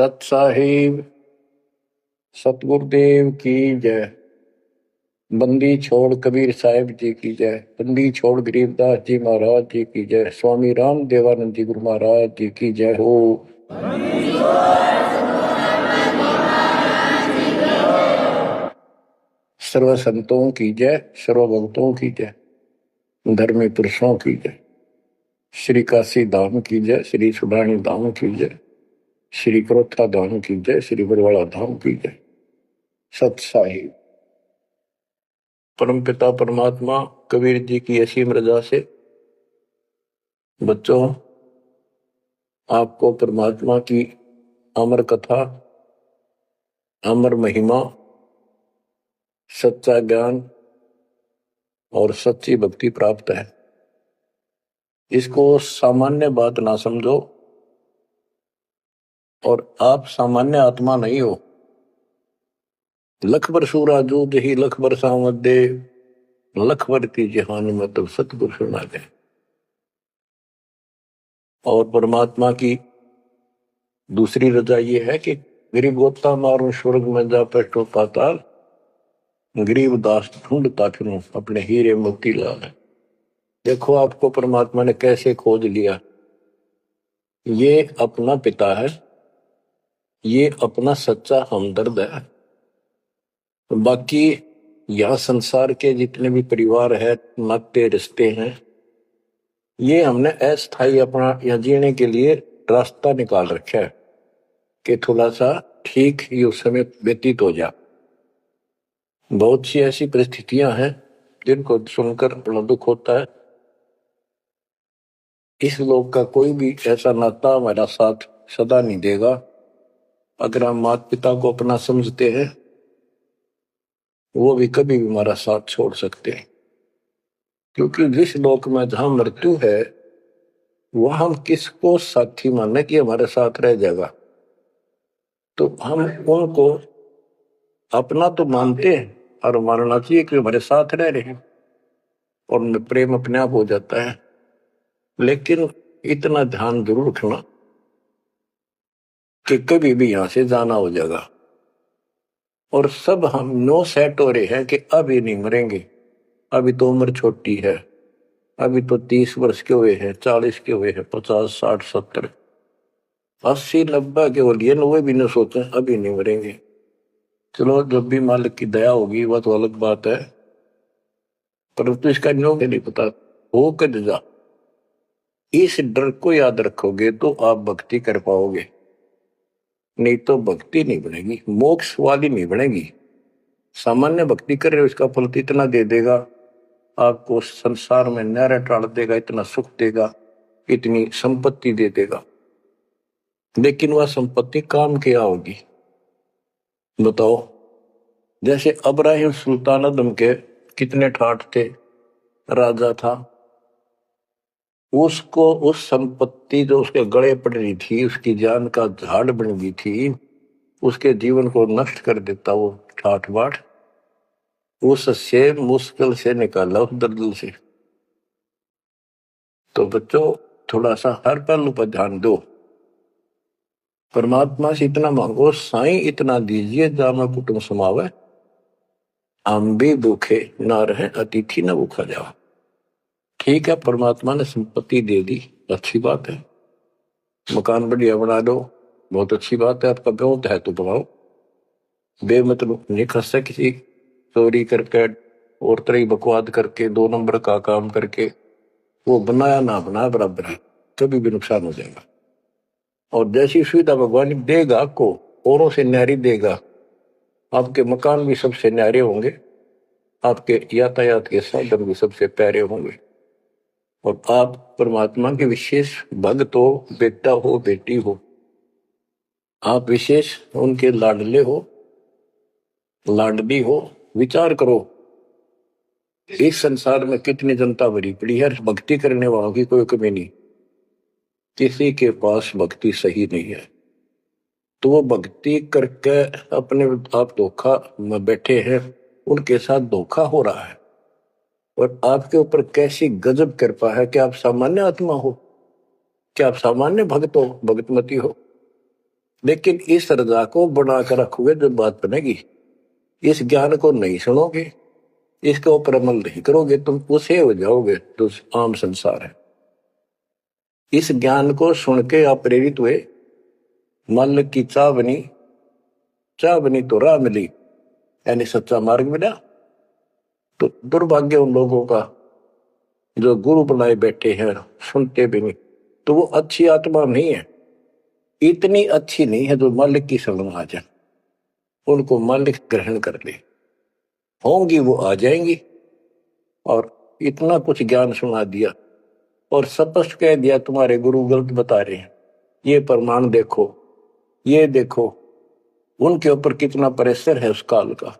सत साहिब सतगुरुदेव की जय। बंदी छोड़ कबीर साहिब जी की जय। बंदी छोड़ गरीबदास जी महाराज जी की जय। स्वामी राम देवानंद जी गुरु महाराज जी की जय हो। सर्व संतों की जय, सर्व भक्तों की जय, धर्मी पुरुषों की जय। श्री काशी धाम की जय, श्री सुडानी धाम की जय, श्री क्रोथा धाम की जय, श्री बरवाड़ा धाम की जय। सत साहिब परम पिता परमात्मा कबीर जी की असीम रजा से बच्चों आपको परमात्मा की अमर कथा, अमर महिमा, सच्चा ज्ञान और सच्ची भक्ति प्राप्त है। इसको सामान्य बात ना समझो और आप सामान्य आत्मा नहीं हो। लख बर सूरा जूद ही लख बर सावत दे, लख बर की जहान में तब सतगुरु सुना दे। और परमात्मा की दूसरी रजा ये है कि गरीब गोता मारू स्वर्ग में जा पेटो पाताल, गरीब दास ढूंढता फिरूं अपने हीरे मोती लाल। देखो आपको परमात्मा ने कैसे खोज लिया। ये अपना पिता है, ये अपना सच्चा हमदर्द है। बाकी यह संसार के जितने भी परिवार है, नाते रिश्ते हैं, ये हमने अस्थाई अपना या जीने के लिए रास्ता निकाल रखा है कि थोड़ा सा ठीक ये उस समय व्यतीत हो जा। बहुत सी ऐसी परिस्थितियां हैं जिनको सुनकर बड़ा दुख होता है। इस लोक का कोई भी ऐसा नाता हमारा साथ सदा नहीं देगा। अगर हम माता पिता को अपना समझते हैं, वो भी कभी भी हमारा साथ छोड़ सकते हैं। क्योंकि जिस लोक में जहां मृत्यु है, वह हम किसको साथी माने कि हमारे साथ रह जाएगा। तो हम उनको अपना तो मानते हैं और मानना चाहिए कि हमारे साथ रह रहे हैं और प्रेम अपने आप हो जाता है। लेकिन इतना ध्यान जरूर रखना कि कभी भी यहां से जाना हो जाएगा। और सब हम नो सेट हो रहे हैं कि अभी नहीं मरेंगे, अभी तो उम्र छोटी है, अभी तो 30 वर्ष के हुए हैं, 40 के हुए हैं, 50, 60, 70, 80, 90 के हो लिए, वो भी न सोचे अभी नहीं मरेंगे। चलो जब भी मालिक की दया होगी वह तो अलग बात है, परंतु इसका नियम नहीं पता हो कद जा। इस डर को याद रखोगे तो आप भक्ति कर पाओगे, नहीं तो भक्ति नहीं बनेगी, मोक्ष वाली नहीं बनेगी। सामान्य भक्ति कर रहे हो, इसका फल इतना दे देगा, आपको संसार में न्यारा टाल देगा, इतना सुख देगा, इतनी संपत्ति दे देगा। लेकिन वह संपत्ति काम क्या होगी बताओ। जैसे इब्राहिम सुल्तान आदम के कितने ठाठ थे, राजा था, उसको उस संपत्ति जो उसके गले पड़ रही थी, उसकी जान का झाड़ बन गई थी, उसके जीवन को नष्ट कर देता वो ठाठ बाट, उससे मुश्किल से निकाला उस दर्द से। तो बच्चों थोड़ा सा हर पहलू पर ध्यान दो। परमात्मा से इतना मांगो, साईं इतना दीजिए जामा कुटुंब समावे, हम भी भूखे ना रहे अतिथि न भूखा जाओ। ठीक है, परमात्मा ने संपत्ति दे दी, अच्छी बात है, मकान बढ़िया बना दो, बहुत अच्छी बात है, आपका ब्योत है तो बनाओ, बेमतलब नहीं खर्चा किसी चोरी करके और तरह बकवाद करके 2 नंबर का काम करके, वो बनाया ना बनाया बराबर है, कभी भी नुकसान हो जाएगा। और जैसी सुविधा भगवान देगा आपको, औरों से न्यारी देगा, आपके मकान भी सबसे न्यारे होंगे, आपके यातायात के साधन भी सबसे प्यारे होंगे, और आप परमात्मा के विशेष भक्त हो, बेटा हो, बेटी हो, आप विशेष उनके लाडले हो, लाडली हो। विचार करो, इस संसार में कितनी जनता भरी पड़ी है, भक्ति करने वालों की कोई कमी नहीं, किसी के पास भक्ति सही नहीं है। तो वो भक्ति करके अपने आप धोखा में बैठे हैं, उनके साथ धोखा हो रहा है। और आपके ऊपर कैसी गजब कृपा है कि आप सामान्य आत्मा हो, क्या आप सामान्य भक्त हो, भगतमती हो। लेकिन इस रजा को बनाकर रखोगे जब बात बनेगी, इस ज्ञान को नहीं सुनोगे, इसके ऊपर अमल नहीं करोगे, तुम उसे हो जाओगे तो आम संसार है। इस ज्ञान को सुन के आप प्रेरित हुए, मन की चाह बनी तो राह मिली, यानी सच्चा मार्ग मिला। तो दुर्भाग्य उन लोगों का जो गुरु बनाए बैठे हैं, सुनते भी नहीं, तो वो अच्छी आत्मा नहीं है, इतनी अच्छी नहीं है जो मालिक की शरण आ जाए, उनको मालिक ग्रहण कर ले, होंगी वो आ जाएंगी। और इतना कुछ ज्ञान सुना दिया और स्पष्ट कह दिया तुम्हारे गुरु गलत बता रहे हैं, ये प्रमाण देखो, ये देखो। उनके ऊपर कितना प्रेशर है उस काल का,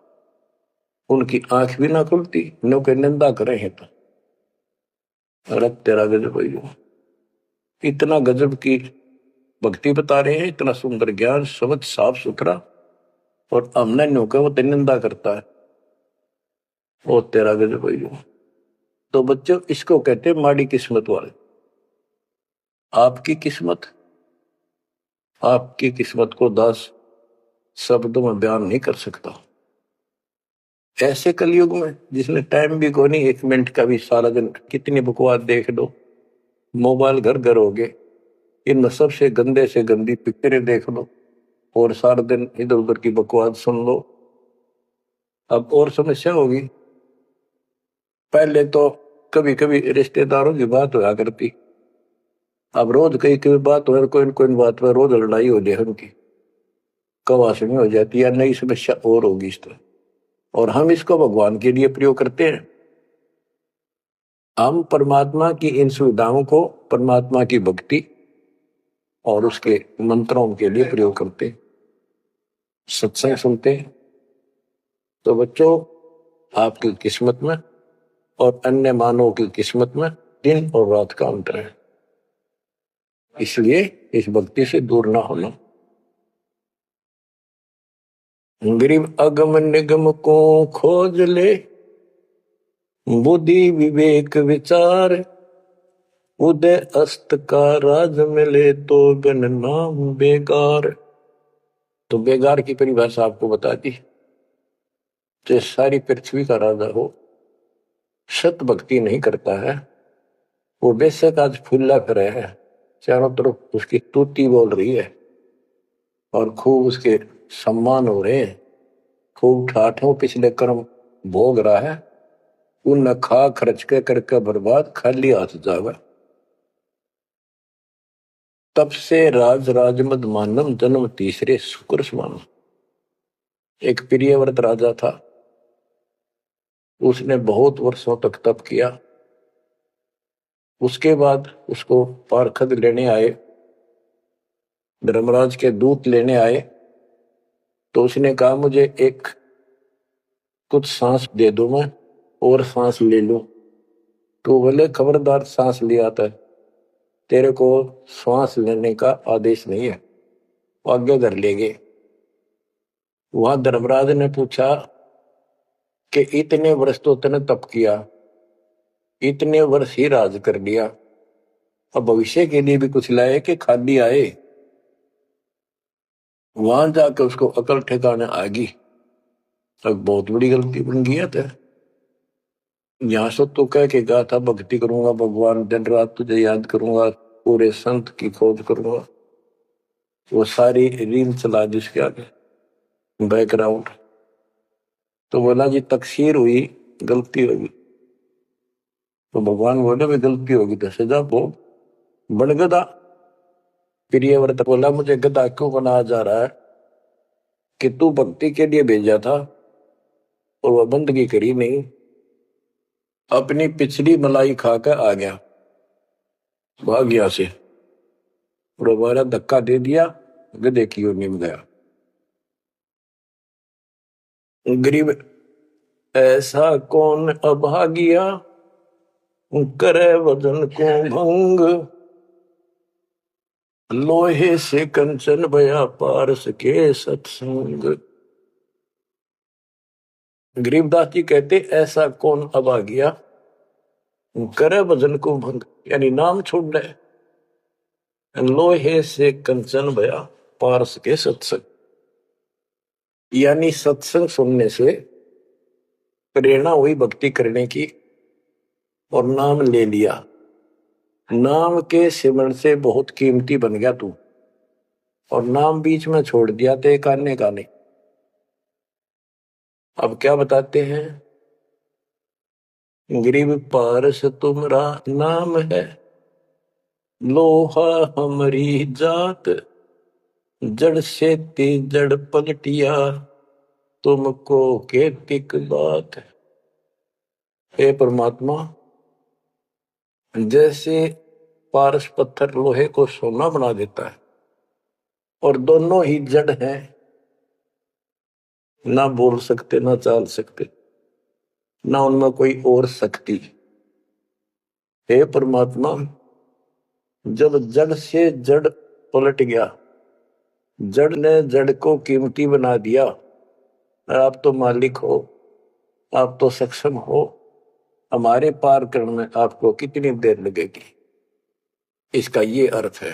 उनकी आंख भी ना खुलती, नो के निंदा करे हैं तो अरे तेरा गजब है, इतना गजब की भक्ति बता रहे हैं, इतना सुंदर ज्ञान, समझ साफ सुथरा, और हमने नो के वो निंदा करता है, वो तेरा गजब है। तो बच्चों इसको कहते हैं माड़ी किस्मत वाले। आपकी किस्मत को 10 शब्दों में बयान नहीं कर सकता। ऐसे कलयुग में जिसने टाइम भी को नहीं, 1 मिनट का भी, सारा दिन कितनी बकवास देख लो, मोबाइल घर घर हो गए, इनमें सबसे गंदे से गंदी पिक्चरें देख लो और सारा दिन इधर उधर की बकवास सुन लो। अब और समस्या होगी, पहले तो कभी कभी रिश्तेदारों की बात होया करती, अब रोज कई कई बात हो, कोई बात पर रोज लड़ाई हो जाए उनकी, कवास में हो जाती है, नई समस्या और होगी इस तरह। और हम इसको भगवान के लिए प्रयोग करते हैं, हम परमात्मा की इन सुविधाओं को परमात्मा की भक्ति और उसके मंत्रों के लिए प्रयोग करते हैं, सत्संग सुनते हैं। तो बच्चों आपकी किस्मत में और अन्य मानवों की किस्मत में दिन और रात का अंतर है, इसलिए इस भक्ति से दूर ना होना। गरीब अगम निगम को खोज ले, बुद्धि विवेक विचार, उदय अस्त का राज मिले तो बिन नाम बेगार। तो बेगार की परिभाषा आपको बता दी, जो सारी पृथ्वी का राजा हो, सत भक्ति नहीं करता है, वो बेशक आज फूला कर है, चारों तरफ उसकी स्तुति बोल रही है और खूब उसके सम्मान हो रहे हैं, खूब ठाठों पिछले कर्म भोग रहा है, उन खा खर्च के करके बर्बाद, खाली हाथ जावे। तब से राज मद मानम, जन्म तीसरे शुक्र समान। एक प्रियव्रत राजा था, उसने बहुत वर्षों तक तप किया। उसके बाद उसको पारखद लेने आए, धर्मराज के दूत लेने आए, तो उसने कहा मुझे एक कुछ सांस दे दो, मैं और सांस ले लूं। तो बोले खबरदार, सांस लिया था, तेरे को सांस लेने का आदेश नहीं है, आगे कर लेंगे। वहां धर्मराज ने पूछा कि इतने वर्ष तो तूने तप किया, इतने वर्ष ही राज कर लिया, अब भविष्य के लिए भी कुछ लाए कि खाली आए। वहां जाकर उसको अकल ठिकाने आ गई, अब बहुत बड़ी गलती बन गई है। यहां से तो कह के कहा था भक्ति करूंगा भगवान, दिन रात तुझे याद करूंगा, पूरे संत की खोज करूंगा, वो सारी रील चला दी उसके आगे बैकग्राउंड। तो बोला जी तकसीर हुई, गलती होगी। तो भगवान बोले भी गलती होगी तो सजा भोग, बन गधा। प्रियव्रत बोला मुझे गधा क्यों बनाया जा रहा है, कि तू भक्ति के लिए भेजा था और वह बंदगी करी नहीं, अपनी पिछली मलाई खाकर आ गया, भाग गया से, और हमारा धक्का दे दिया, गधे की ओर निम गया। गरीब ऐसा कौन अभागिया, करे वजन को भंग, लोहे से कंचन भया पारस के सत्संग। गरीबदास जी कहते ऐसा कौन अभागिया, करे वजन को भंग, यानी नाम छोड़ रहे, लोहे से कंचन भया पारस के सत्संग, यानी सत्संग सुनने से प्रेरणा हुई भक्ति करने की और नाम ले लिया। नाम के सिमरण से बहुत कीमती बन गया तू, और नाम बीच में छोड़ दिया तो एक आने का नहीं। अब क्या बताते हैं, गरीब पारस तुमरा नाम है, लोहा हमारी जात, जड़ से ती जड़ पलटिया, तुमको केतिक बात। हे परमात्मा, जैसे पारस पत्थर लोहे को सोना बना देता है, और दोनों ही जड़ हैं, ना बोल सकते ना चाल सकते, ना उनमें कोई और शक्ति। हे परमात्मा, जब जड़ से जड़ पलट गया, जड़ ने जड़ को कीमती बना दिया, आप तो मालिक हो, आप तो सक्षम हो, हमारे पार करने में आपको कितनी देर लगेगी। इसका ये अर्थ है,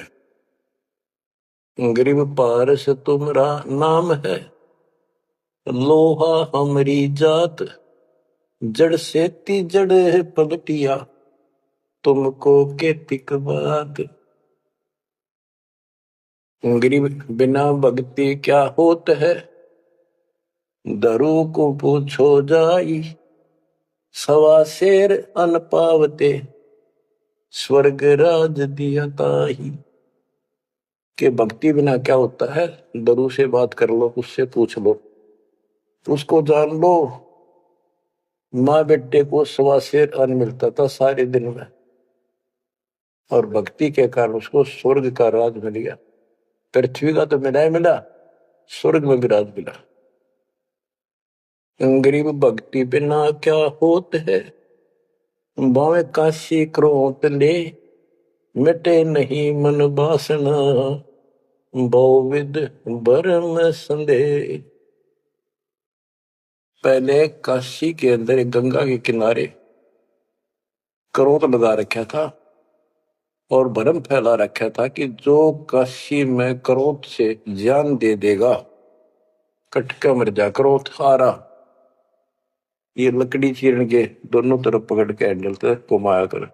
गरीब पारस तुमरा नाम है, लोहा हमारी जात, जड़ से ती जड़ पलटिया, तुमको केतिक बात। गरीब बिना भक्ति क्या होत है, दरू को पूछो जाई, सवा शेर अन पावते, स्वर्ग राज दिया ताही। के भक्ति बिना क्या होता है, दरू से बात कर लो, उससे पूछ लो, उसको जान लो। माँ बेटे को सवा शेर अन्न मिलता था सारे दिन में, और भक्ति के कारण उसको स्वर्ग का राज मिल गया। पृथ्वी का तो मिला ही मिला, स्वर्ग में भी राज मिला। गरीब भक्ति बिना क्या होत है, बावे काशी क्रोध ले, मिटे नहीं मन बासना, बहुविध भरम संदेह। पहले काशी के अंदर एक गंगा के किनारे क्रोध लगा रखा था और भरम फैला रखा था कि जो काशी में क्रोध से जान दे देगा, कटका मर जा। क्रोध आ रहा, ये लकड़ी चीरन के दोनों तरफ पकड़ के हैंडल से घुमाया कर,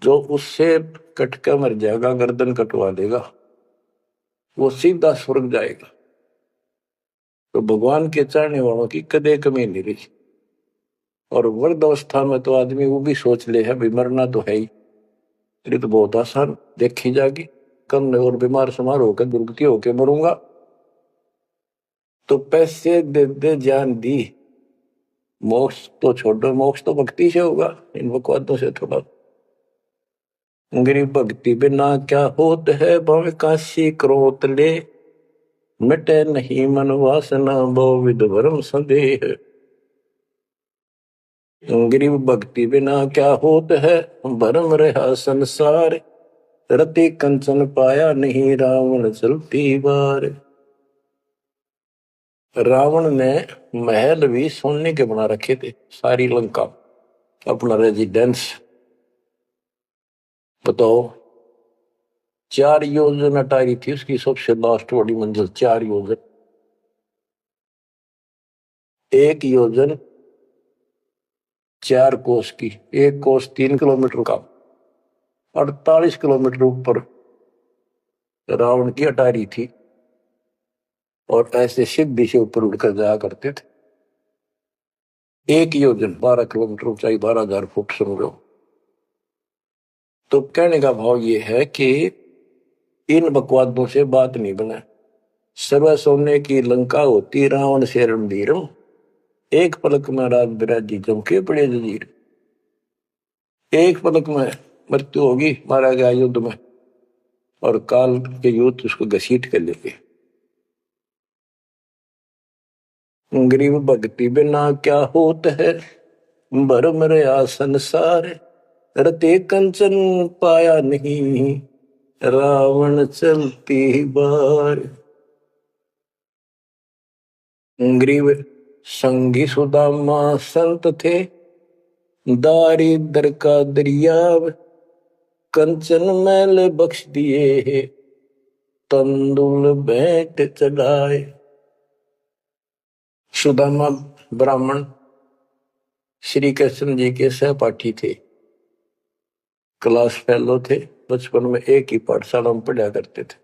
जो उससे कटका मर जाएगा, गर्दन कटवा देगा, वो सीधा स्वर्ग जाएगा। तो भगवान के चाहने वालों की कदे कमी नहीं रही। और वृद्ध अवस्था में तो आदमी वो भी सोच ले है भी मरना तो है ही, तो बहुत आसान देखी जाएगी, कम और बीमार समार होकर दुर्गति होकर मरूंगा। तो पैसे दे दे जान दी, मोक्ष तो छोड़ो, मोक्ष तो भक्ति से होगा, इन बकवादों से थोड़ा। गरीब भक्ति बिना क्या होत है, भावे काशी क्रोध ले, मिटे नहीं मन वासना, बहुविध भरम संदेह। गरीब भक्ति बिना क्या होत है, भरम रहा संसार, रति कंचन पाया नहीं, रावण चलती बार। रावण ने महल भी सोने के बना रखे थे, सारी लंका अपना रेजिडेंस। बताओ, 4 योजन अटारी थी उसकी सबसे लास्ट वाली मंजिल, 4 योजन। 1 योजन 4 कोस की, 1 कोस 3 किलोमीटर का, 48 किलोमीटर ऊपर रावण की अटारी थी, और ऐसे सीधी से ऊपर उड़कर जाया करते थे। 1 योजन 12 किलोमीटर ऊंचाई, 12,000 फुट समझो। तो कहने का भाव ये है कि इन बकवादों से बात नहीं बना। सर्व सोने की लंका होती, रावण से रणधीरम, एक पलक में राज बिराजी चमके पड़े जजीर। एक पलक में मृत्यु होगी, मारा गया युद्ध में, और काल के युद्ध उसको घसीट कर लेते। गरीब भक्ति बिना क्या होत है, भरम रहा संसार, रते कंचन पाया नहीं, रावण चलती बार। गरीब संगी सुदामा संत थे, दारिद्र का दरियाव, कंचन मैल बख्श दिए, तंदुल भेंट चढ़ाए। सुदामा ब्राह्मण श्री कृष्ण जी के सहपाठी थे, क्लास फेलो थे, बचपन में एक ही पाठशाला में पढ़ा करते थे।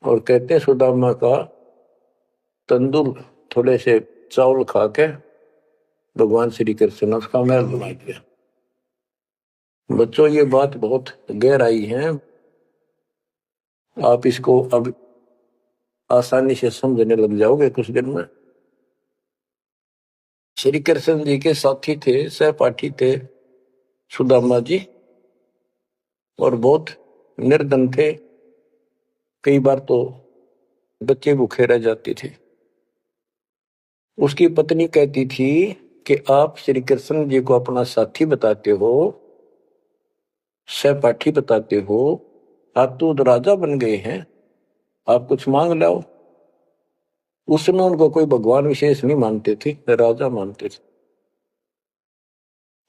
और कहते सुदामा का तंदुल थोड़े से चावल खा के भगवान श्री कृष्ण ने उसका महल बना दिया। बच्चों ये बात बहुत गहराई है, आप इसको अब आसानी से समझने लग जाओगे कुछ दिन में। श्री कृष्ण जी के साथी थे, सहपाठी थे सुदामा जी, और बहुत निर्धन थे। कई बार तो बच्चे भूखे रह जाते थे। उसकी पत्नी कहती थी कि आप श्री कृष्ण जी को अपना साथी बताते हो, सहपाठी बताते हो, आप तो राजा बन गए हैं, आप कुछ मांग लाओ। उस समय उनको कोई भगवान विशेष नहीं मानते थे, राजा मानते थे।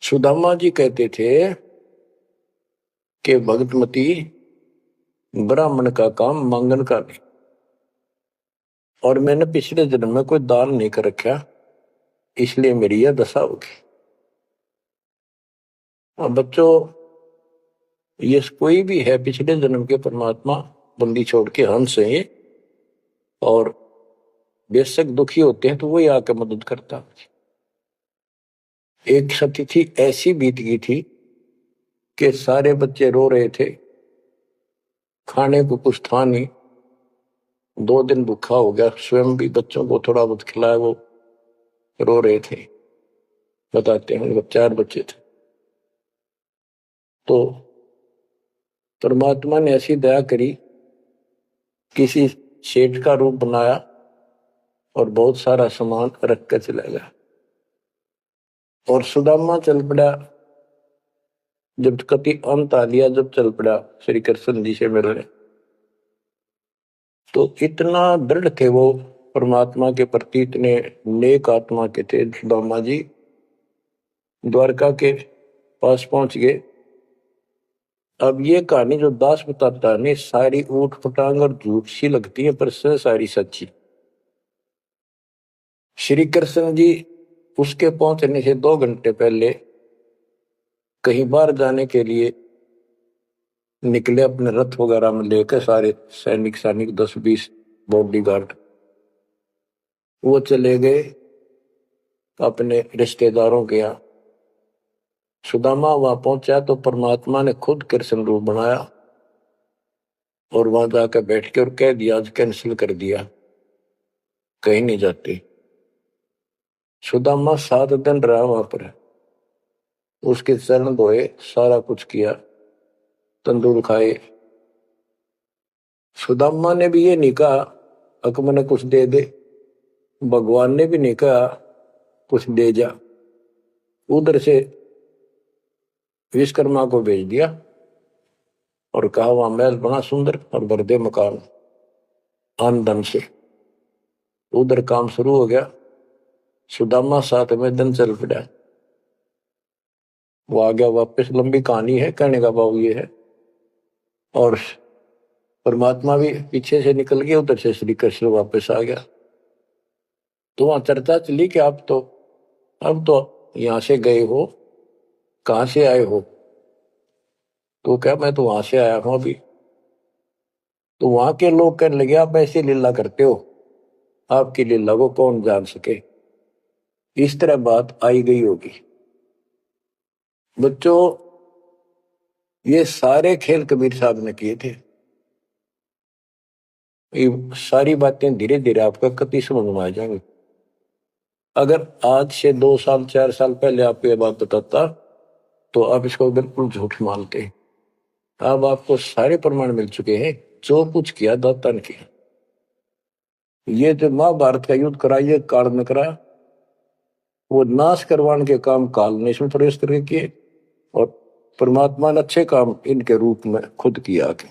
सुदामा जी कहते थे कि भगतमती ब्राह्मण का काम मांगन का नहीं, और मैंने पिछले जन्म में कोई दान नहीं कर रखा, इसलिए मेरी यह दशा होगी। अब बच्चों ये कोई भी है, पिछले जन्म के परमात्मा बंदी छोड़ के हंस है, और बेशक दुखी होते हैं तो वही आकर मदद करता। एक सती थी ऐसी बीत गई थी कि सारे बच्चे रो रहे थे, खाने को कुछ था नहीं, 2 दिन भूखा हो गया, स्वयं भी बच्चों को थोड़ा बहुत खिलाया, वो रो रहे थे। बताते हैं 4 बच्चे थे। तो परमात्मा ने ऐसी दया करी, किसी सेठ का रूप बनाया और बहुत सारा सामान रख कर चला गया। और सुदामा चल पड़ा, जब कति अंत आ लिया, जब चल पड़ा श्री कृष्ण जी से मिलने, तो इतना दृढ़ थे वो परमात्मा के प्रति, इतने नेक आत्मा के थे सुदामा जी। द्वारका के पास पहुंच गए। अब ये कहानी जो दास बताता है नहीं, सारी ऊट पटांग और झूठ सी लगती है, पर सारी सच्ची। श्री कृष्ण जी उसके पहुंचने से 2 घंटे पहले कहीं बाहर जाने के लिए निकले, अपने रथ वगैरह में लेकर, सारे सैनिक 10-20 बॉडीगार्ड। वो चले गए अपने रिश्तेदारों के यहाँ। सुदामा वहां पहुंचा तो परमात्मा ने खुद कृष्ण रूप बनाया और वहां जाकर बैठ के और कह दिया, आज कैंसिल कर दिया, कहीं नहीं जाते। सुदामा 7 दिन रहा वहां पर, उसके चरण धोए, सारा कुछ किया, तंदूर खाए। सुदामा ने भी ये नहीं कहा अक मैंने कुछ दे दे, भगवान ने भी नहीं कहा कुछ दे जा। उधर से विश्वकर्मा को भेज दिया और कहा वहां महल बना सुंदर और भर दे मकान आमदन से। उधर काम शुरू हो गया। सुदामा 7वें दिन चल पड़ा, वो आ गया वापस। लंबी कहानी है, कहने का भाव ये है। और परमात्मा भी पीछे से निकल गया, उधर से श्री कृष्ण वापस आ गया। तो वहां चर्चा चली कि आप तो अब तो यहां से गए हो, कहां से आए हो? तो क्या मैं तो वहां से आया हूं अभी। तो वहां के लोग कहने लगे, आप ऐसी लीला करते हो, आपकी लीला को कौन जान सके। इस तरह बात आई गई होगी। बच्चों ये सारे खेल कबीर साहब ने किए थे। ये सारी बातें धीरे धीरे आपका कति समझ में आ जाएंगी। अगर आज से 2 साल 4 साल पहले आपको ये बात बताता तो आप इसको बिल्कुल झूठ मानते। अब आपको सारे प्रमाण मिल चुके हैं, जो कुछ किया दाता ने किया। ये जो महाभारत का युद्ध करा, ये काल में करा, वो नाश करवाने के काम काल ने इसमें प्रवेश करके किए, और परमात्मा ने अच्छे काम इनके रूप में खुद किया के।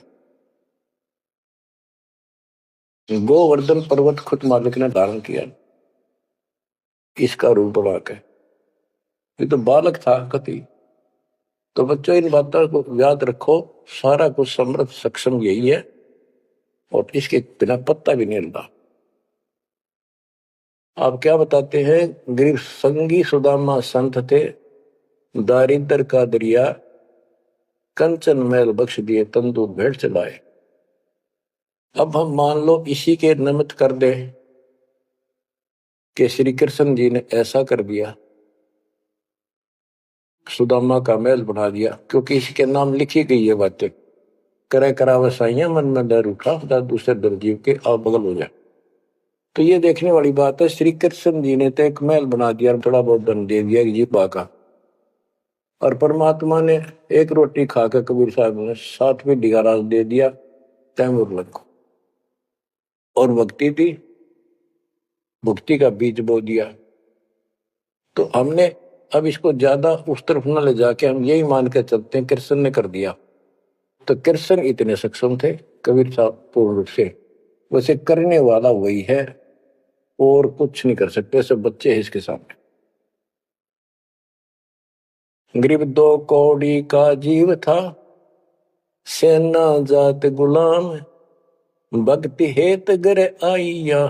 गोवर्धन पर्वत खुद मालिक ने धारण किया, इसका रूप बना के। ये तो बालक था कति, तो बच्चों इन बातों को याद रखो, सारा कुछ समर्थ सक्षम यही है और इसके बिना पत्ता भी नहीं हिलता। आप क्या बताते हैं, गरीब संगी सुदामा संत थे, दारिद्र का दरिया कंचन मैल बख्श दिए, तंदूर भेंट चलाए। अब हम मान लो इसी के निमित्त कर दे कि श्री कृष्ण जी ने ऐसा कर दिया, सुदामा का महल बना दिया, क्योंकि इसके नाम लिखी गई है बातें, करे करावसाइया मन में डर उठा, दूसरे दर्जीव के आप बगल हो जाए। तो ये देखने वाली बात है, श्री कृष्ण जी ने तो एक महल बना दिया, थोड़ा बहुत दंड दे दिया जीपा का, और परमात्मा ने एक रोटी खाकर कबीर साहब ने 7वीं डिगारा दे दिया तैमूर को, और भक्ति थी, भक्ति का बीज बो दिया। तो हमने अब इसको ज्यादा उस तरफ न ले जाके हम यही मान के चलते हैं कृष्ण ने कर दिया। तो कृष्ण इतने सक्षम थे कबीर साहब पूर्ण रूप से, वैसे करने वाला वही है और कुछ नहीं कर सकते, सब बच्चे हैं इसके सामने। गरीब 2 कौड़ी का जीव था, सेना जात गुलाम, भक्ति हेत गर आइया,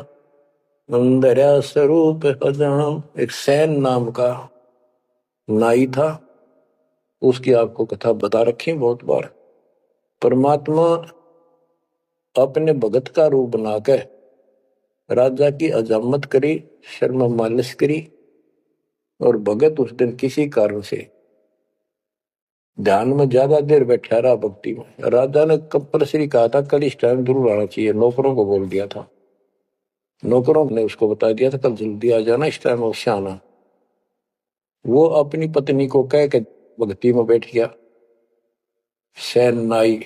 अंदर स्वरूप हजाम। एक सैन नाम का नाई था, उसकी आपको कथा बता रखी बहुत बार। परमात्मा अपने भगत का रूप बनाकर राजा की अजामत करी, शर्म मालिश करी, और भगत उस दिन किसी कारण से ध्यान में ज्यादा देर बैठा रहा, भक्ति में। राजा ने कंपल्सरी कहा था कल इस टाइम जरूर आना चाहिए, नौकरों को बोल दिया था, नौकरों ने उसको बता दिया था कल जल्दी आ जाना, इस टाइम अवश्य आना। वो अपनी पत्नी को कह के भक्ति में बैठ गया। सैन नाई,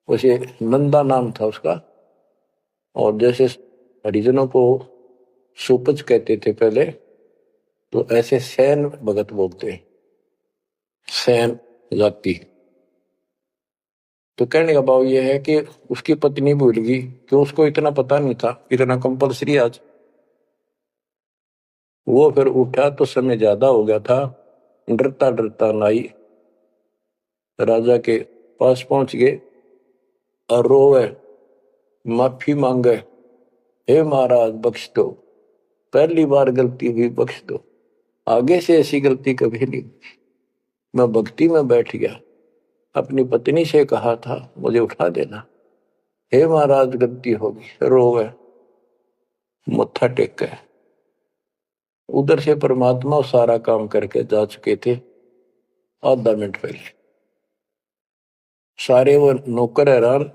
उसे नंदा नाम था उसका, और जैसे हरिजनों को सुपच कहते थे पहले, तो ऐसे सैन भगत बोलते हैं, सैन जाति। तो कहने का भाव यह है कि उसकी पत्नी भूल गई कि उसको इतना पता नहीं था, इतना कंपल्सरी आज। वो फिर उठा तो समय ज्यादा हो गया था, डरता डरता नाई राजा के पास पहुंच गए और रोवे, माफी मांगे, हे महाराज बख्श दो, पहली बार गलती हुई, बख्श दो, आगे से ऐसी गलती कभी नहीं। मैं भक्ति में बैठ गया, अपनी पत्नी से कहा था मुझे उठा देना, हे महाराज गलती होगी, रोवे, मत्था टेक गए। उधर से परमात्मा सारा काम करके जा चुके थे आधा मिनट पहले। सारे वो नौकर हैरान,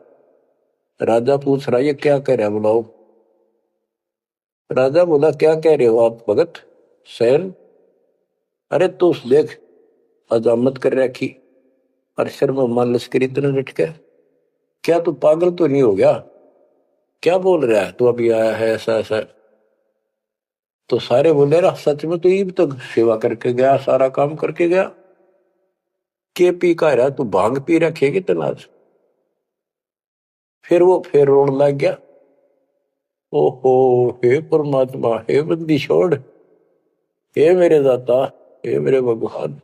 राजा पूछ रहा ये क्या कह रहा है, बुलाओ। राजा बोला क्या कह रहे हो आप भगत सैन? अरे तू देख, अजामत कर रखी और शर्म मान लश्करी इतने डट के, क्या तू पागल तो नहीं हो गया, क्या बोल रहा है तू, अभी आया है ऐसा ऐसा। तो सारे बोले रहा सच में तू ये तो सेवा करके गया, सारा काम करके गया, के पी का रहा तू, भांग पी रखेगी तनाज। फिर वो फिर रोने लग गया, ओहो हे परमात्मा, हे बंदी छोड़, हे मेरे दाता, हे मेरे भगवान,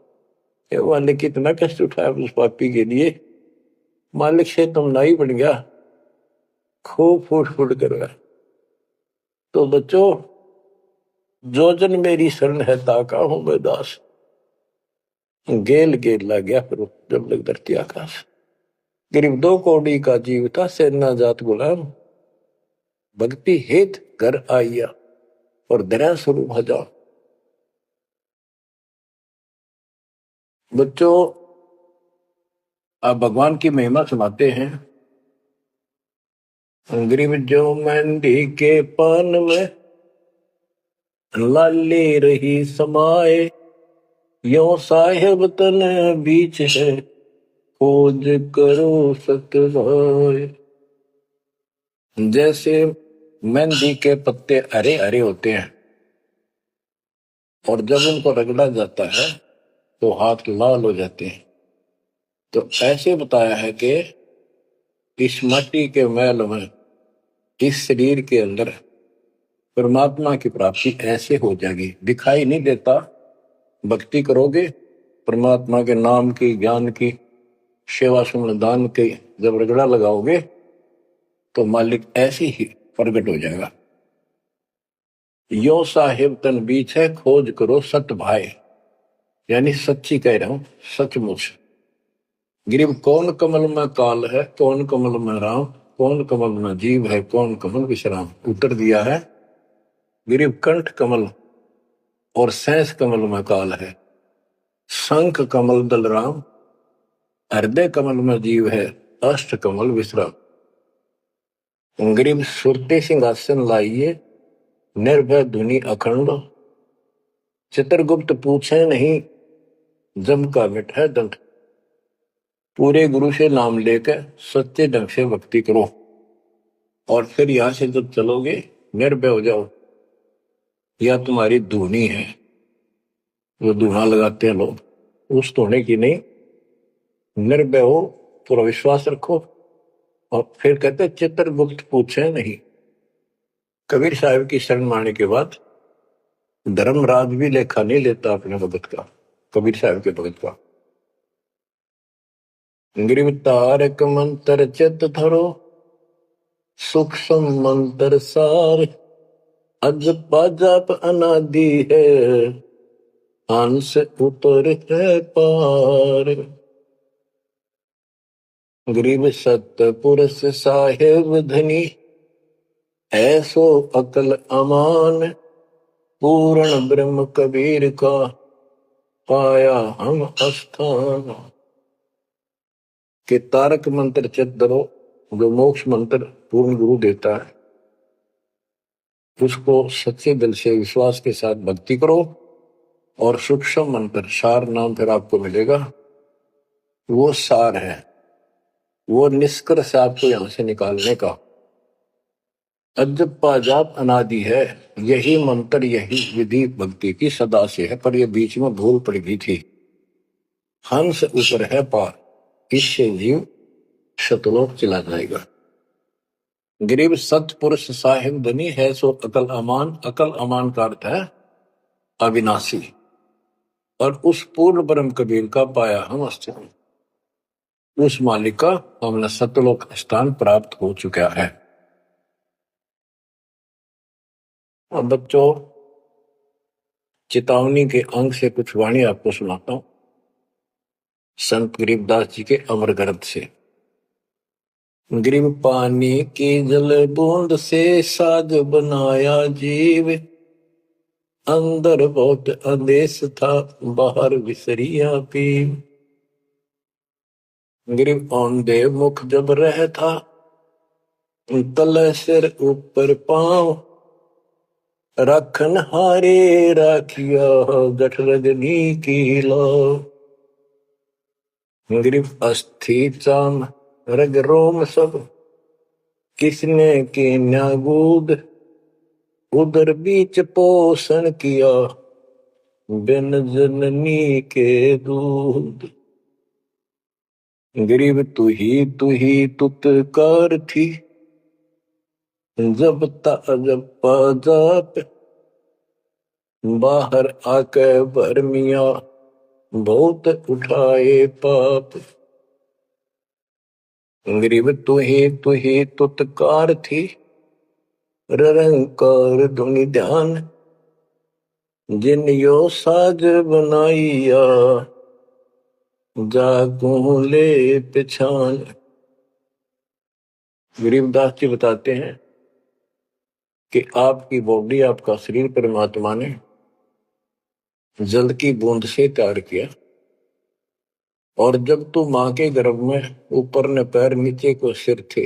हे मालिक कितना कष्ट उठाया उस पापी के लिए, मालिक से तुम नाई बन गया, खूब फूट फूट कर रहा। तो बच्चों, जो जन मेरी शरण है ताका हूं मैं दास, गेल गेल लग गया फिर जब लग धरती आकाश। करीब 2 कौड़ी का जीव था, सेना जात गुलाम, भक्ति हेत घर आइया, और दया स्वरूप हजार। बच्चों, आप भगवान की महिमा सुनाते हैं। गरीब जो मेहंदी के पान में लाली रही समाए, यो साहेब तन बीच है, खोज करो सतवाए। जैसे मेहंदी के पत्ते हरे हरे होते हैं और जब उनको रगड़ा जाता है तो हाथ लाल हो जाते हैं, तो ऐसे बताया है कि इस माटी के मैल में, इस शरीर के अंदर परमात्मा की प्राप्ति ऐसे हो जाएगी, दिखाई नहीं देता, भक्ति करोगे परमात्मा के नाम की, ज्ञान की, सेवा सुमन दान के जब रगड़ा लगाओगे तो मालिक ऐसे ही प्रकट हो जाएगा। यो साहिब तन बीच है, खोज करो सत भाई, यानी सच्ची कह रहा हूं, सचमुच। गिरिव कौन कमल में काल है, कौन कमल में राम, कौन कमल में जीव है, कौन कमल विश्राम। उत्तर दिया है गिरिव कंठ कमल और सैंस कमल में काल है, शंख कमल दल राम, हृदय कमल में जीव है, अष्ट कमल विश्राम। गिरिव सुरते सिंहासन लाइए, निर्भय धुनि अखंड, चित्रगुप्त पूछे नहीं, जम का मिट है दंड। पूरे गुरु से नाम लेकर सच्चे ढंग से भक्ति करो और फिर यहां से जब चलोगे निर्भय हो जाओ। यह तुम्हारी धुनी है, वो धुना लगाते हैं लोग, उस धोने की नहीं। निर्भय हो, पूरा विश्वास रखो। और फिर कहते चित्रगुप्त पूछे नहीं। कबीर साहब की शरण माने के बाद धर्मराज भी लेखा नहीं लेता अपने भगत का, कबीर साहब के भगत का। गिरिव तारक मंत्र चित धरो, सूक्ष्म मंत्र सार, अज पाजाप अनादि है, हंस उतर है पार। गरीब सत्य पुरुष साहेब धनी, ऐसो अकल अमान, पूर्ण ब्रह्म कबीर का, पाया हम स्थान। के तारक मंत्र चित धरो, जो मोक्ष मंत्र पूर्ण गुरु देता है, उसको सच्चे दिल से विश्वास के साथ भक्ति करो। और सूक्ष्म मंत्र सार नाम फिर आपको मिलेगा, वो सार है, वो निष्कर्ष आपको यहां से निकालने का। अजपा जाप अनादि है, यही मंत्र यही विधि भक्ति की सदा से है, पर ये बीच में भूल पड़ गई थी। हंस ऊपर है पार, इससे जीव शतलोक चला जाएगा। गरीब सतपुरुष साहिब धनी है, सो अकल अमान। अकल अमान का अर्थ है अविनाशी, और उस पूर्ण ब्रह्म कबीर का पाया हम स्थान, उस मालिक का हमने सतलोक स्थान प्राप्त हो चुका है। अब बच्चों, चेतावनी के अंग से कुछ वाणी आपको सुनाता हूं, संत गरीबदास जी के अमर ग्रंथ से। गरीब पानी की जल बूंद से साज बनाया जीव, अंदर बहुत अंदेश था, बाहर विसरिया पीव। गरीब औंधे मुख जब रह था, तले सिर ऊपर पांव, रखन हारे राखिया, जठ रजनी की लो। गरीब अस्थि चाम रग रोम सब, किसने की न्यागूद, उधर बीच पोषण किया, बिन जननी के दूध। गरीब तू ही तुतकार थी, जब जब जाप, बाहर आके भरमिया, बहुत उठाए पाप। गरीब तू ही तुतकार थी, रंकार धुनि ध्यान, जिन यो साज बनाइया, जागू ले पिछान। गरीबदास जी बताते हैं कि आपकी बॉडी, आपका शरीर परमात्मा ने जल की बूंद से तैयार किया, और जब तू मां के गर्भ में ऊपर ने पैर नीचे को सिर थे,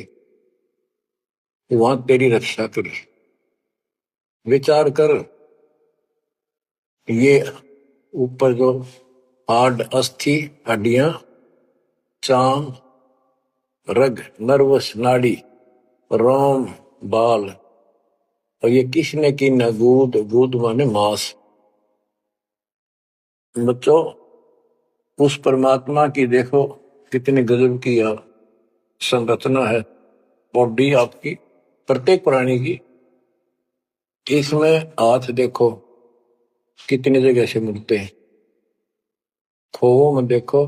वहां तेरी रक्षा करी। विचार कर, ये ऊपर जो हाड, अस्थि, हड्डियां, चाम, रग, नर्वस, नाड़ी, रोम, बाल, और ये किसने की न गूद, गूद माने मांस। बच्चों, उस परमात्मा की देखो कितनी गजब की संरचना है बॉडी आपकी, प्रत्येक प्राणी की। इसमें हाथ देखो कितनी जगह से मिलते हैं, खोओ में देखो,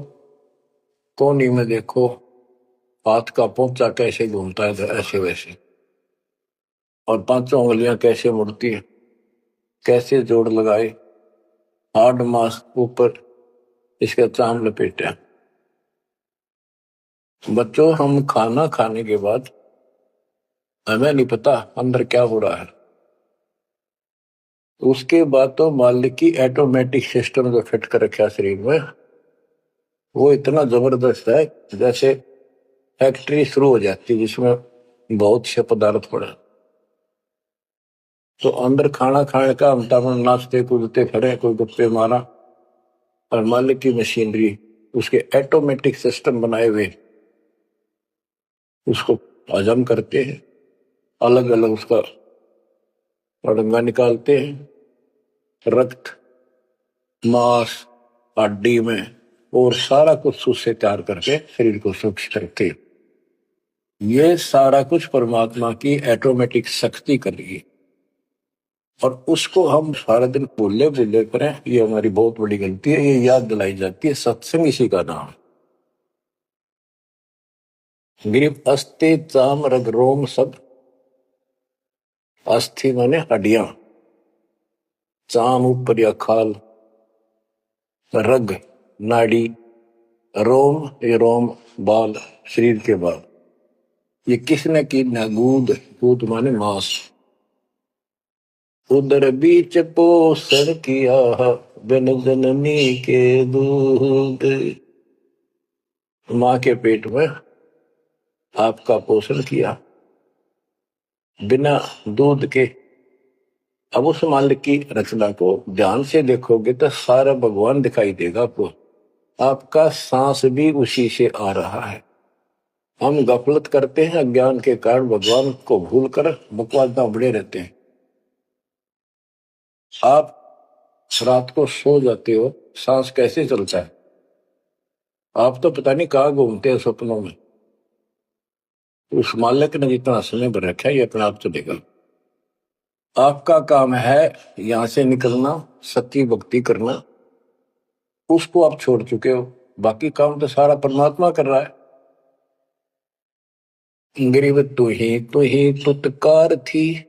कोनी में देखो, हाथ का पोंचा कैसे घूमता है ऐसे वैसे, और पांचों उंगलियां कैसे मुड़ती है, कैसे जोड़ लगाए, हार्ड मास्क ऊपर इसका चाम लपेटा। बच्चों, हम खाना खाने के बाद हमें नहीं पता अंदर क्या हो रहा है। उसके बाद तो मालिक की ऑटोमेटिक सिस्टम जो फिट कर रखा शरीर में, वो इतना जबरदस्त है जैसे फैक्ट्री शुरू हो जाती है जिसमें बहुत से पदार्थ पड़े। तो अंदर खाना खाने का हम नाचते कूदते खड़े, कोई गप्पे मारा, और मालिक की मशीनरी उसके ऑटोमेटिक सिस्टम बनाए हुए उसको हजम करते हैं, अलग अलग उसका अड़ंगा निकालते हैं, रक्त मांस हड्डी में, और सारा कुछ उससे तैयार करके शरीर को सुरक्षित रखते हैं। ये सारा कुछ परमात्मा की ऑटोमेटिक शक्ति कर रही है, और उसको हम सारा दिन भूले भूले करें, ये हमारी बहुत बड़ी गलती है। ये याद दिलाई जाती है, सत्संग इसी का नाम। ग्रीप अस्थि चाम रग रोम सब, अस्थि माने हड्डियां, चाम ऊपर या खाल, रग नाड़ी, रोम ये रोम बाल, शरीर के बाल। ये किसने की ना? गूद, गूद माने मांस। उदर बीच पोषण किया बिन जननी के दूध, माँ के पेट में आपका पोषण किया बिना दूध के। अब उस मालिक की रचना को ध्यान से देखोगे तो सारा भगवान दिखाई देगा आपको। आपका सांस भी उसी से आ रहा है। हम गफलत करते हैं, अज्ञान के कारण भगवान को भूलकर बकवास में उबड़े रहते हैं। आप रात को सो जाते हो, सांस कैसे चलता है? आप तो पता नहीं कहाँ घूमते हैं सपनों में। उस मालिक ने जितना समय भर रखा है ये अपने आप चलेगा। आपका काम है यहां से निकलना, सच्ची भक्ति करना, उसको आप छोड़ चुके हो। बाकी काम तो सारा परमात्मा कर रहा है। गरीब तू ही तुतकार थी,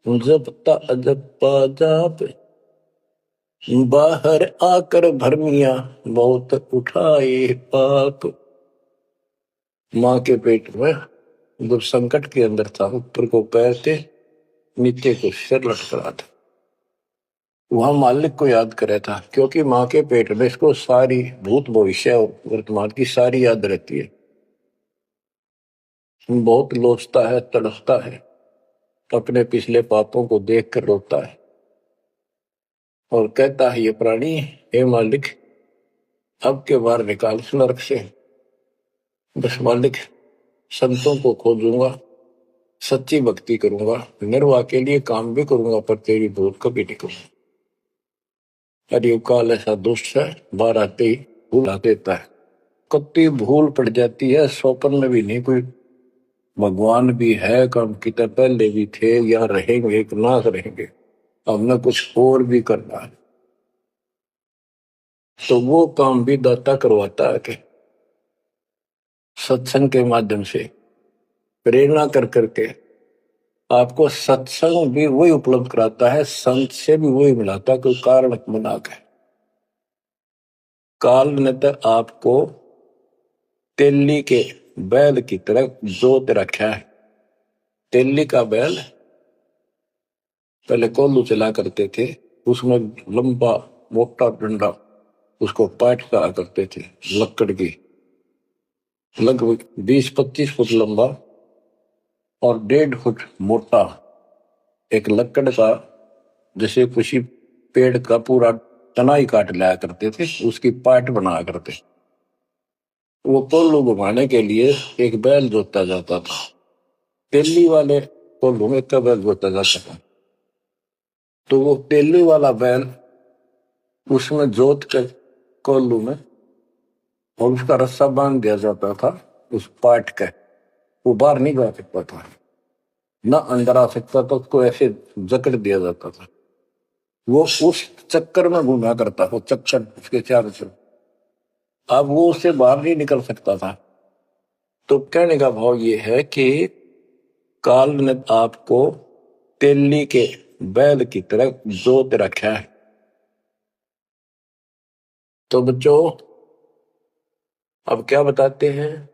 जपता अजपा जाप, बाहर आकर भरमिया बहुत उठाए पाप। माँ के पेट में जब संकट के अंदर था, ऊपर को पैर थे, नीचे को सिर लटक रहा था, वहां मालिक को याद करे था, क्योंकि माँ के पेट में इसको सारी भूत भविष्य और वर्तमान की सारी याद रहती है। बहुत लोचता है, तड़पता है, अपने पिछले पापों को देख कर रोता है और कहता है, ये प्राणी, हे मालिक, अब के बार निकाल इस नरक से। बस मालिक, संतों को खोजूंगा, सच्ची भक्ति करूंगा, निर्वाह के लिए काम भी करूंगा, पर तेरी भूल कभी नहीं करूंगा। अरे काल ऐसा दुष्ट है, बाहर आते ही भूल आ देता है। कत्ती भूल पड़ जाती है, स्वप्न में भी नहीं कोई भगवान भी है, काम की तरह पहले भी थे या रहेंगे, एक नाथ रहेंगे, हमने कुछ और भी करना है। तो वो काम भी दाता करवाता है कि सत्संग के माध्यम से प्रेरणा कर करके आपको सत्संग भी वही उपलब्ध कराता है, संत से भी वही मिलाता है, कोई कारण बना के। काल ने तो आपको तेली के बैल की तरह जोत रखा है। तेली का बैल पहले कोल्लू चला करते थे, उसमें लंबा मोटा डंडा, उसको पाट कहा करते थे, लकड़ की, लगभग 20-25 फुट लंबा और 1.5 फुट मोटा, एक लकड़ का, जैसे किसी पेड़ का पूरा तना ही काट लाया करते थे, उसकी पाट बनाया करते। वो कोल्लू घुमाने के लिए एक बैल जोता जाता था। तेली वाले कोल्लू में एक बैल जोता जाता था, तो वो तेली वाला बैल उसमें जोत के कोल्लू में, और उसका रस्सा बांध दिया जाता था उस पाट का। वो बाहर नहीं जा सकता था, ना अंदर आ सकता था, उसको ऐसे जकड़ दिया जाता था। वो उस चक्कर में घूमा करता, वो चक्कर उसके चारों तरफ। अब वो उससे बाहर नहीं निकल सकता था। तो कहने का भाव ये है कि काल ने आपको तेली के बैल की तरह जोत रखा है। तो बच्चों अब क्या बताते हैं,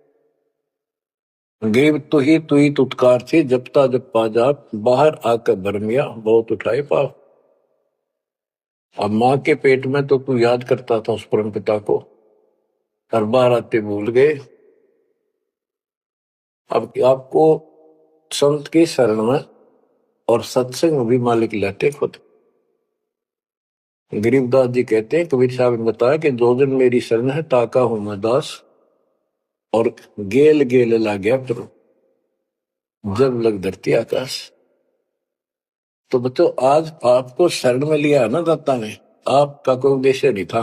गरीब तू ही तुतकार थी जपता जप पा जाप, बाहर आकर भरमिया बहुत उठाए पाप। अब माँ के पेट में तो तू याद करता था उस परम पिता को, हर बार आते भूल गए। अब आपको संत की शरण में और सत्संग में भी मालिक लेते खुद। गरीबदास जी कहते हैं, कबीर साहब ने बताया कि दो दिन मेरी शरण है ताका हूं मैं दास, और गेल गेल ला गया प्रभु जब लग धरती आकाश। तो बच्चों आज आपको शरण में लिया है ना दाता ने, आपका कोई उद्देश्य नहीं था,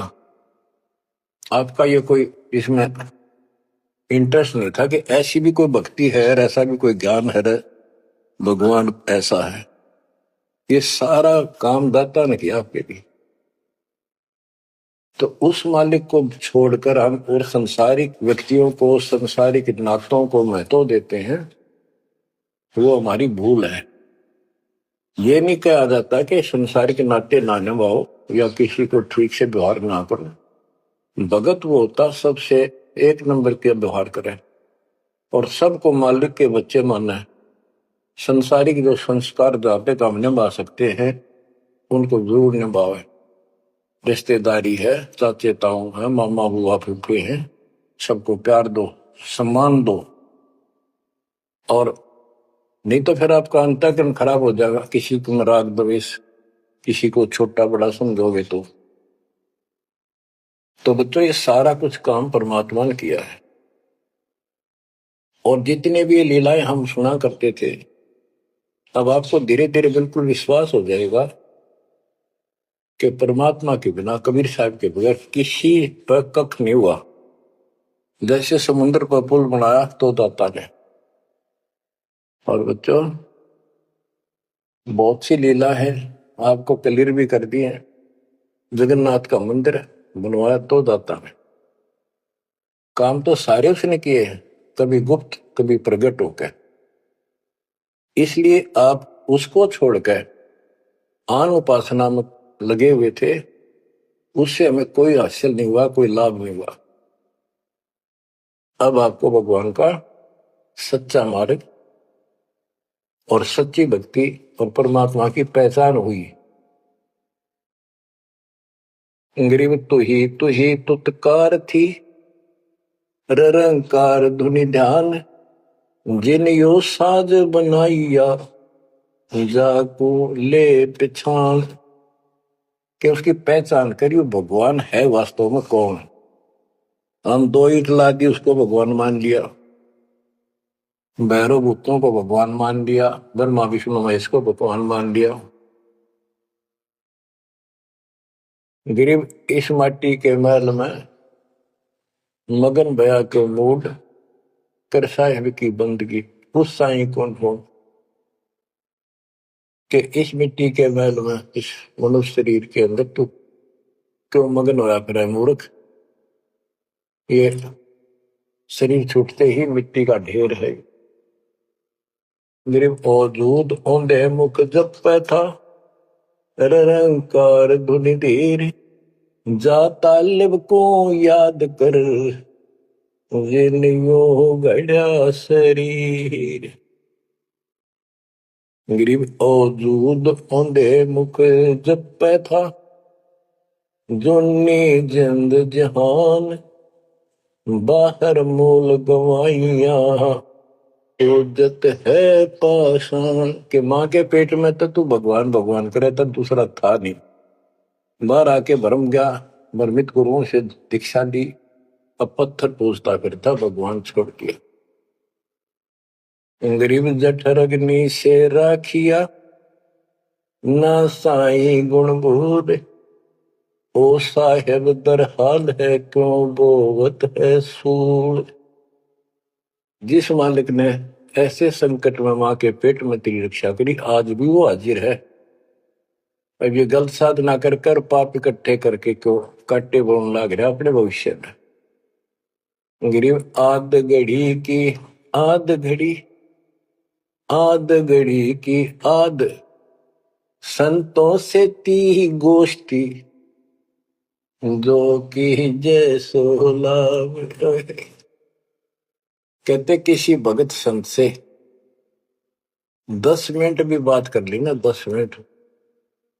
आपका ये कोई इसमें इंटरेस्ट नहीं था कि ऐसी भी कोई भक्ति है, ऐसा भी कोई ज्ञान है, भगवान ऐसा है। ये सारा काम दाता ने किया आपके लिए। तो उस मालिक को छोड़कर हम और संसारिक व्यक्तियों को, संसारिक नातों को महत्व देते हैं, वो हमारी भूल है। ये नहीं कहा जाता कि संसारिक नाते ना निभाओ या किसी को ठीक से व्यवहार ना करो। भगत वो होता सबसे एक नंबर के व्यवहार करे और सबको मालिक के बच्चे माना है। संसारिक जो संस्कार जाते तो हम निभा सकते हैं, उनको जरूर निभावे। रिश्तेदारी है, चाचे ताऊ है, मामा बुआ फूफे हैं, सबको प्यार दो, सम्मान दो। और नहीं तो फिर आपका अंतःकरण खराब हो जाएगा, किसी को राग द्वेष, किसी को छोटा बड़ा समझोगे तो बच्चों ये सारा कुछ काम परमात्मा ने किया है। और जितने भी ये लीलाएं हम सुना करते थे, अब आपको धीरे धीरे बिल्कुल विश्वास हो जाएगा कि परमात्मा के बिना, कबीर साहब के बगैर किसी पर कख नहीं हुआ। जैसे समुद्र पर पुल बनाया तो दाता ने। और बच्चों बहुत सी लीला है, आपको क्लियर भी कर दी है। जगन्नाथ का मंदिर बनवाया तो दाता ने। काम तो सारे उसने किए हैं, कभी गुप्त कभी प्रकट होकर। इसलिए आप उसको छोड़कर आन उपासना में लगे हुए थे, उससे हमें कोई हासिल नहीं हुआ, कोई लाभ नहीं हुआ। अब आपको भगवान का सच्चा मार्ग और सच्ची भक्ति और परमात्मा की पहचान हुई। गरीब तू ही तुतकार थी, रंकार धुनि ध्यान, जिन यो साज बनाइया, जाको ले पहचान। कि उसकी पहचान करियो, भगवान है वास्तव में कौन। हम दो ईट ला दी उसको भगवान मान लिया, भैरव भूतों को भगवान मान लिया, ब्रह्मा विष्णु महेश को भगवान मान लिया। गरीब इस माटी के महल में मगन भया के मूड, कर साहिब की बंदगी उस साई कौन हो। कि इस मिट्टी के महल में, इस मनुष्य शरीर के अंदर तू क्यों मगन होया फिर है मूर्ख। ये शरीर छूटते ही मिट्टी का ढेर है। गरीब औजूद औंधे मुख जप पे था, रंकार धुनि धीर, जा तालिब को याद कर, जिलियो गड़ा शरीर। गरीब औजूद औंधे मुख जप पे था, जोनी जिंद जहान, बाहर मूल गवाइया, उजत है पाषाण। के माँ के पेट में तो तू भगवान भगवान करे, तब दूसरा था नहीं। बाहर आके भरम गया, भ्रमित गुरुओं से दीक्षा ली, अब पत्थर पूजता फिरता, भगवान छोड़ दिया। गरीब जठर अग्नि से राखिया, ना साई गुण बूढ़, ओ साहेब दर हाल है क्यों बोवत है सूल। जिस मालिक ने ऐसे संकट में मां के पेट में तेरी रक्षा करी, आज भी वो हाजिर है। अब ये गलत साधना कर कर पाप इकट्ठे करके क्यों काटे बोलने लग रहा अपने भविष्य में। गरीब आद घड़ी की आद घड़ी, आद घड़ी की आद, संतों से ती गोष्ठी, जो की जय सोलाव। कहते किसी भगत संत से 10 मिनट भी बात कर ली ना, 10 मिनट,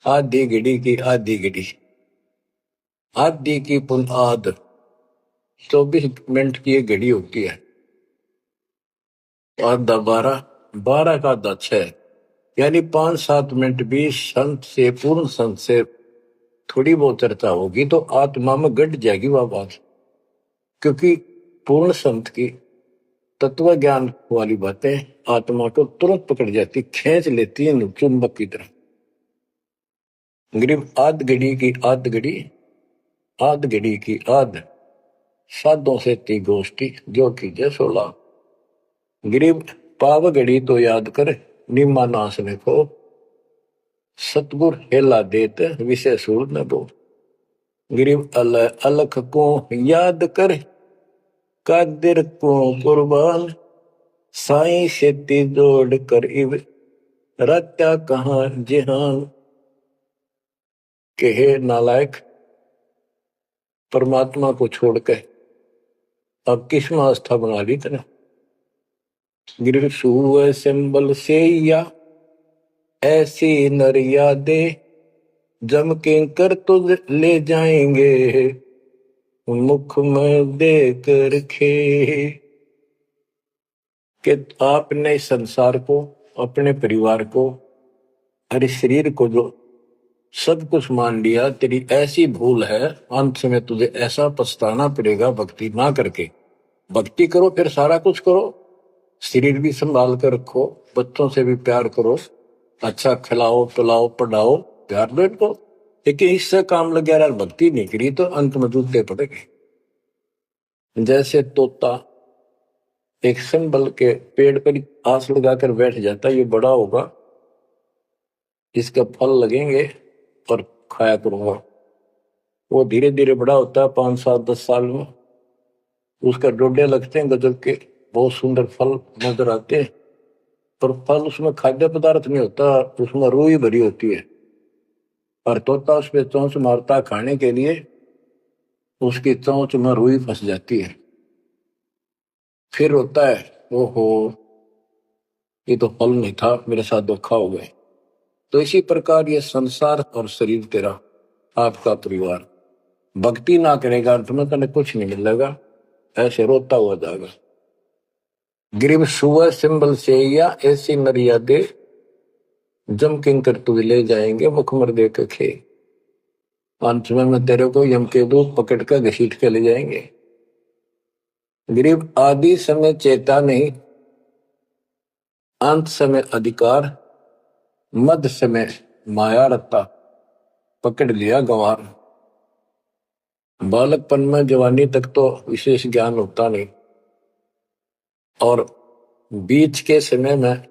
आधी घड़ी की आधी घड़ी, आधी की पुन आध, 24 मिनट की एक घड़ी होती है। आधा 12, 12 का आधा 6, यानी 5-7 मिनट भी संत से, पूर्ण संत से थोड़ी बहुत चर्चा होगी तो आत्मा में गट जाएगी वह बात। क्योंकि पूर्ण संत की तत्व ज्ञान वाली बातें आत्मा को तुरंत पकड़ जाती, खींच लेती है चुंबक की तरह। गरीब आध घड़ी की आध घड़ी, आध घड़ी की आध, साधों से ती गोष्ठी, जो कीजिए 16। गरीब पाव घड़ी तो याद कर, निम्मा नासने को, सतगुर हेला देत विषय सूर न दो। गरीब अलख को याद कर, कादिर को कुर्बान, साईं से ती जोड़ कर इब, रत्या कहाँ जिहान। के हे नालायक, परमात्मा को छोड़ के अब किस में आस्था बना ली तेने। गिर सुअ सिंबल से या ऐसी नरिया दे, जम के कर तो ले जाएंगे, मुख में देख रखे। कि आपने इस संसार को, अपने परिवार को, हर शरीर को जो सब कुछ मान लिया, तेरी ऐसी भूल है, अंत में तुझे ऐसा पछताना पड़ेगा भक्ति ना करके। भक्ति करो फिर सारा कुछ करो, शरीर भी संभाल कर रखो, बच्चों से भी प्यार करो, अच्छा खिलाओ पिलाओ पढ़ाओ, प्यार दो इनको। लेकिन इससे काम लग गया, भक्ति नहीं करी तो अंत में जूते पड़ेंगे। जैसे तोता एक संबल के पेड़ पर आस लगाकर बैठ जाता, ये बड़ा होगा, इसका फल लगेंगे और खाया करूंगा। वो धीरे धीरे बड़ा होता है, 5-7-10 साल में उसका डोडे लगते हैं गजब के, बहुत सुंदर फल नजर आते हैं, पर फल उसमें खाद्य पदार्थ नहीं होता, उसमें रूह ही भरी होती है। और तोता उस पर चोंच मारता खाने के लिए, उसकी चोंच में रूई फंस जाती है। फिर होता है ओहो, ये तो फल नहीं था, मेरे साथ धोखा हो गए। तो इसी प्रकार ये संसार और शरीर तेरा, आपका परिवार, भक्ति ना करेगा अंत में तने कुछ नहीं मिलेगा, ऐसे रोता हुआ जाएगा। गिरिव सुबह सिंबल से या ऐसी मर्यादे, जम किंकर तुझे ले जाएंगे, मुखमर दे के खे। अंत में तेरे को यम के दूत पकड़ कर घसीट के ले जाएंगे। गरीब आदि समय चेता नहीं, अंत समय अधिकार, मध्य समय माया रत्ता, पकड़ लिया गंवार। बालकपन में जवानी तक तो विशेष ज्ञान होता नहीं, और बीच के समय में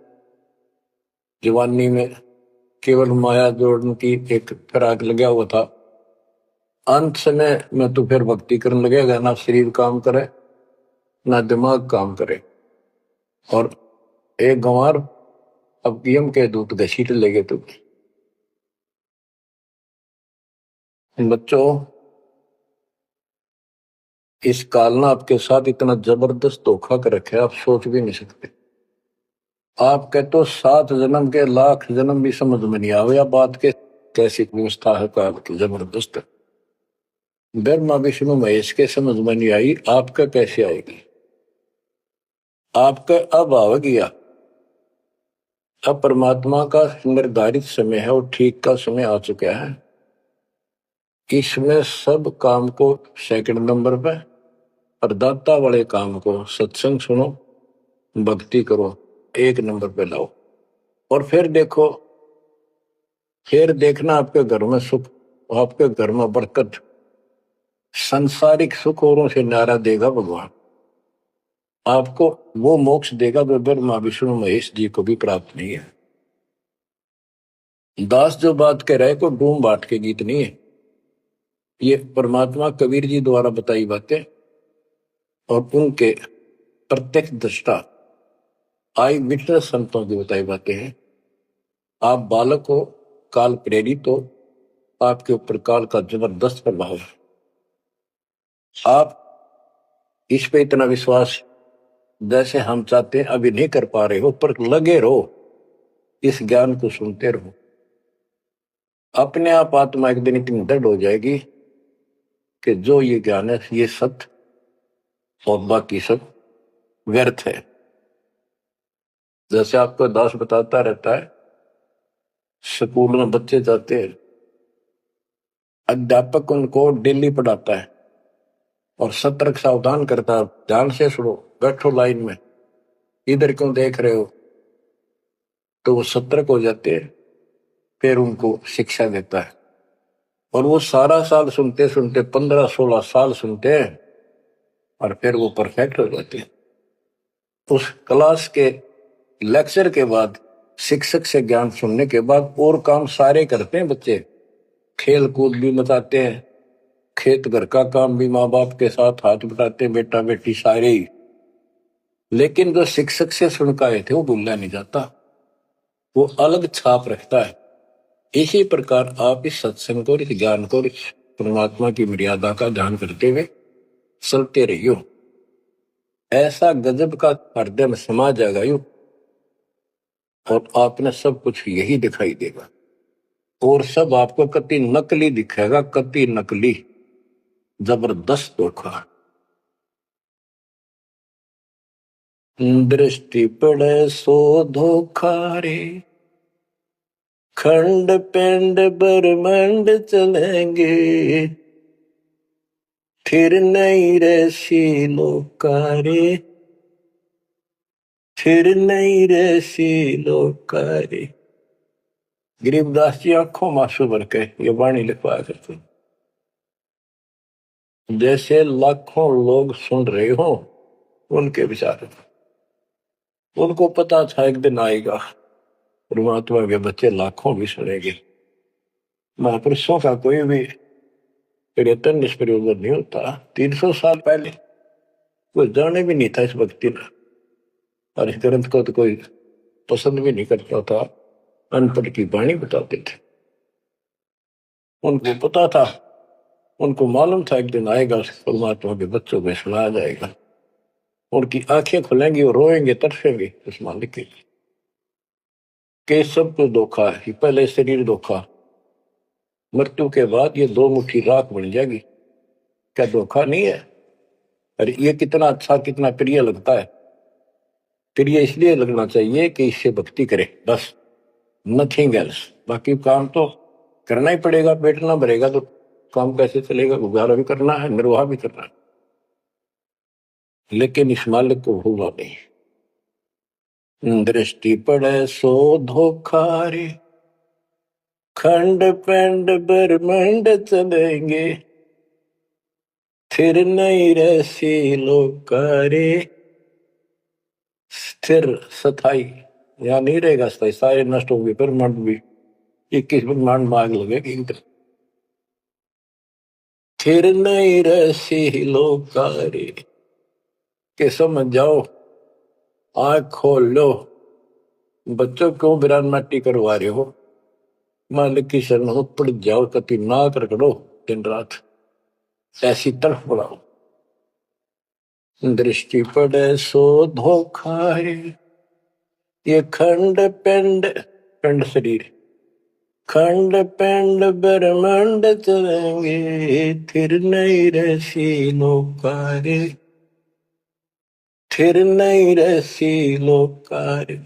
जवानी में केवल माया जोड़ने की एक फिराक लगा हुआ था। अंत समय में तो फिर भक्ति करने लगेगा, ना शरीर काम करे ना दिमाग काम करे, और एक गंवार अब यम के दूत घसीट लेगे तुम। बच्चों, इस काल ने आपके साथ इतना जबरदस्त धोखा कर रखा है, आप सोच भी नहीं सकते। आप कहते तो 7 जन्म के लाख जन्म भी समझ में नहीं आवे, या बात के कैसी व्यवस्था है काल की जबरदस्त। ब्रह्मा विष्णु महेश के समझ में नहीं आई, आपका कैसे आएगी। आपका अब आ गया, अब परमात्मा का निर्धारित समय है और ठीक का समय आ चुका है। इसमें सब काम को सेकंड नंबर पे, और दाता वाले काम को, सत्संग सुनो, भक्ति करो, 1 नंबर पे लाओ। और फिर देखो, फिर देखना आपके घर में सुख, आपके घर में बरकत, संसारिक सुख औरों से न्यारा देगा भगवान। आपको वो मोक्ष देगा जो ब्रह्मा विष्णु महेश जी को भी प्राप्त नहीं है। दास जो बात कह रहे को डूम बाट के गीत नहीं है, ये परमात्मा कबीर जी द्वारा बताई बातें। और उनके प्रत्यक्ष दृष्टा आई विटनेस संतों की बताई बातें हैं। आप बालक हो, काल प्रेरित हो, आपके ऊपर काल का जबरदस्त प्रभाव है। आप इस पे इतना विश्वास जैसे हम चाहते हैं अभी नहीं कर पा रहे हो, पर लगे रहो, इस ज्ञान को सुनते रहो। अपने आप आत्मा एक दिन इतनी दृढ़ हो जाएगी कि जो ये ज्ञान है ये सत्य और बाकी सब व्यर्थ है। जैसे आपको दास बताता रहता है, स्कूल में बच्चे जाते हैं, अध्यापक उनको डेली पढ़ाता है और सतर्क सावधान करता है, ध्यान से सुनो, बैठो लाइन में, इधर क्यों देख रहे हो, तो वो सतर्क हो जाते हैं। फिर उनको शिक्षा देता है और वो सारा साल सुनते सुनते 15-16 साल सुनते हैं और फिर वो परफेक्ट हो जाते हैं। उस क्लास के लेक्चर के बाद, शिक्षक से ज्ञान सुनने के बाद और काम सारे करते हैं बच्चे, खेल कूद भी मचाते हैं, खेत घर का काम भी माँ बाप के साथ हाथ बटाते हैं, बेटा बेटी सारे ही। लेकिन जो शिक्षक से सुन के आए थे वो भूलना नहीं जाता, वो अलग छाप रखता है। इसी प्रकार आप इस सत्संग को, इस ज्ञान को, इस परमात्मा की मर्यादा का ध्यान करते हुए चलते रहियो। ऐसा गजब का हृदय में समा जाएगा यू, और आपने सब कुछ यही दिखाई देगा और सब आपको कति नकली दिखेगा, कति नकली, जबरदस्त धोखा। दृष्टि पड़े सो धोखा रे, खंड पिंड ब्रह्मांड चलेंगे, फिर नहीं रसी लोकारे, फिर नहीं रसी लोकारे। गरीबदास जी आंखों मासू भर के ये वाणी लिखवाया करते, जैसे लाखों लोग सुन रहे हो उनके विचार। उनको पता था एक दिन आएगा परमात्मा के बच्चे लाखों भी सुनेंगे। महापुरुषों का कोई भी प्रयत्न निष्प्रयोजन नहीं होता। 300 साल पहले कोई जाने भी नहीं था इस भक्ति में, और इस ग्रंथ को तो कोई पसंद भी नहीं करता था, अनपढ़ की वाणी बताते थे। उनको पता था, उनको मालूम था एक दिन आएगा परमात्मा के बच्चों को सुनाया जाएगा, उनकी आंखें खुलेंगी और रोएंगे, तरसेंगे उस मालिक के लिए कि सब कुछ धोखा है। पहले शरीर धोखा, मृत्यु के बाद ये 2 मुट्ठी राख बन जाएगी, क्या धोखा नहीं है? अरे ये कितना अच्छा, कितना प्रिय लगता है। प्रिय इसलिए लगना चाहिए कि इससे भक्ति करे, बस, नथिंग एल्स। बाकी काम तो करना ही पड़ेगा, पेट ना भरेगा तो काम कैसे चलेगा? गुजारा भी करना है, निर्वाह भी करना है, लेकिन इस मालिक को भूलना नहीं। दृष्टि पड़े सो धोखा रे, खंड पिंड ब्रह्मांड चलेंगे, फिर नहीं रसी लोकारे। स्थिर स्थाई यहाँ नहीं रहेगा, स्थाई सारे नष्ट होंगे, ब्रह्मांड भी 21 ब्रह्मांड में आग लगेगी। फिर नहीं रसी लोकारे के समझ जाओ, आंख खोल लो। बच्चों क्यों बिरान माटी करवा रहे हो? मालिक की शरण हो, पड़ जाओ, कति नाक रगड़ो दिन रात, ऐसी तरफ बढ़ाओ। दृष्टि पड़े सो धोखा है, ये खंड पिंड, पिंड शरीर, खंड पिंड ब्रह्मांड चलेंगे, फिर नहीं रसी लोकारे, फिर नहीं रसी लोकारे।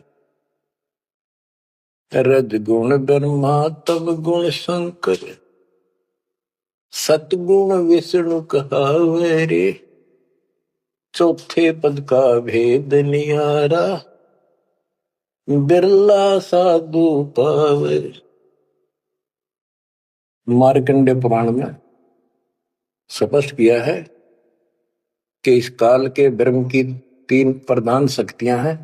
रज गुण ब्रह्मा तब गुण शंकर, सतगुण विष्णु कहावे रे, चौथे पद का भेद निहारा, बिरला साधु पावे। मार्कंडे पुराण में स्पष्ट किया है कि इस काल के ब्रह्म की 3 प्रधान शक्तियां हैं,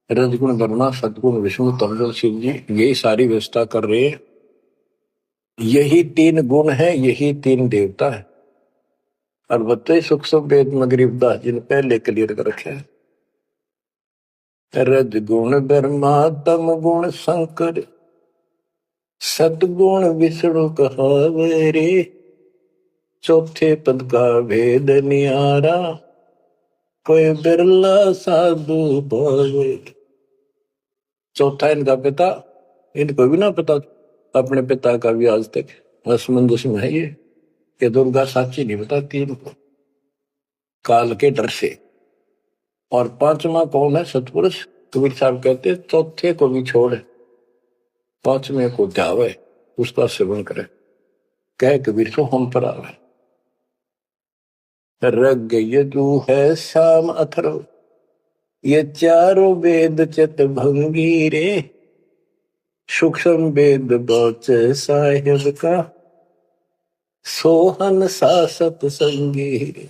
रजगुण ब्रह्मा, सदगुण विष्णु, तमगुण शिव जी। यही सारी व्यवस्था कर रहे हैं। यही 3 गुण है, यही 3 देवता है। अलबत्ते सूक्ष्म वेद में गरीबदास जी ने पहले क्लियर कर रखे है। रज गुण ब्रह्मा तम गुण शंकर सतगुण विष्णु कहावे रे चौथे पद का भेद नियारा कोई बिरला साधु भावे। चौथा इनका पिता, इनको भी ना पता अपने पिता का भी आज तक असमंजस में है ये कि दुर्गा साची नहीं बताती इनको काल के डर से। और पांचवा कौन है? सतपुरुष। कबीर साहब कहते चौथे को भी छोड़ पांचवे को ध्यावे उसका सेवन करे। कह कबीर सो हम पर आवे। रग यजु है शाम अथर्व ये चारों वेद चित भंगी रे सूक्ष्म वेद बौच साहिब का सोहन सासत संगी रे।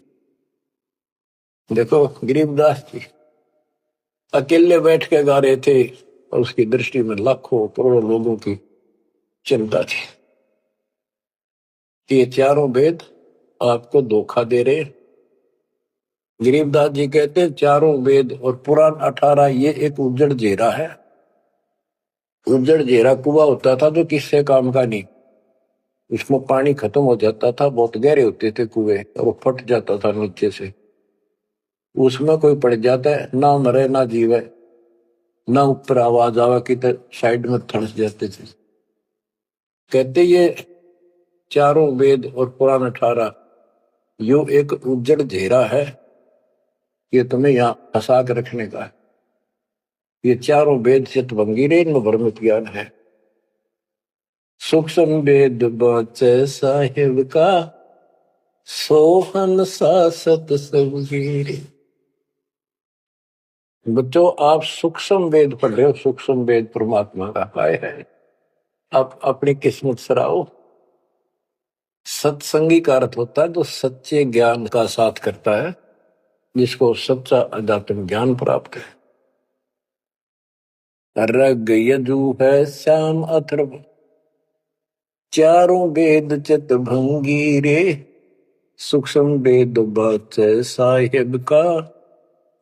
देखो गरीबदास जी अकेले बैठ के गा रहे थे और उसकी दृष्टि में लाखों करोड़ों लोगों की चिंता थी कि ये चारों वेद आपको धोखा दे रहे। गरीबदास जी कहते चारों वेद और पुराण 18 ये एक उज्जड़ जेरा है। उज्जड़ जेरा कुआं होता था जो किससे काम का नहीं, इसमें पानी खत्म हो जाता था, बहुत गहरे होते थे कुएं और वो फट जाता था नीचे से। उसमें कोई पड़ जाता है ना मरे ना जीवे ना ऊपर आवाज आवा कि साइड में थड़स जाते थे। कहते ये चारों वेद और पुराण 18 यो एक उज्जड़ घेरा है, ये तुम्हें यहाँ फंसा के रखने का है। ये चारों वेद चित भंगीरे इनमें भ्रमित ज्ञान है। सूक्ष्म वेद बचे साहिब का सोहन सासत संगीरे। बच्चों आप सूक्ष्म वेद पढ़ रहे हो, सूक्ष्म वेद परमात्मा का पाए है। आप अपनी किस्मत सराओ। सत्संगी का अर्थ होता है जो सच्चे ज्ञान का साथ करता है, जिसको सच्चा अध्यात्म ज्ञान प्राप्त है। रग यजु है श्याम अथर्व चारों वेद चित भंगी रे सूक्ष्म वेद बच साहिब का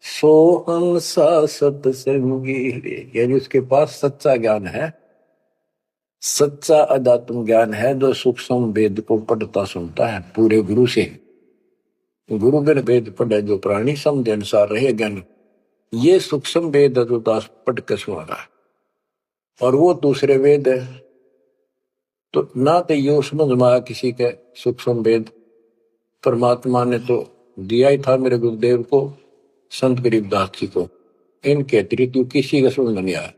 सोहन सासत संगी रे। यानी उसके पास सच्चा ज्ञान है, सच्चा अध्यात्म ज्ञान है जो सूक्ष्म वेद को पढ़ता सुनता है पूरे गुरु से। गुरु बिन वेद पढ़े जो प्राणी समझ अनुसार रहे ज्ञान। ये सूक्ष्म वेद है जो दास पढ़ के सुना रहा है और वो दूसरे वेद है। तो ना तो ये समझ में आया किसी के सूक्ष्म वेद। परमात्मा ने तो दिया ही था मेरे गुरुदेव को, संत गरीबदास जी को, इनके अतिरिक्त किसी का समझ नहीं आया।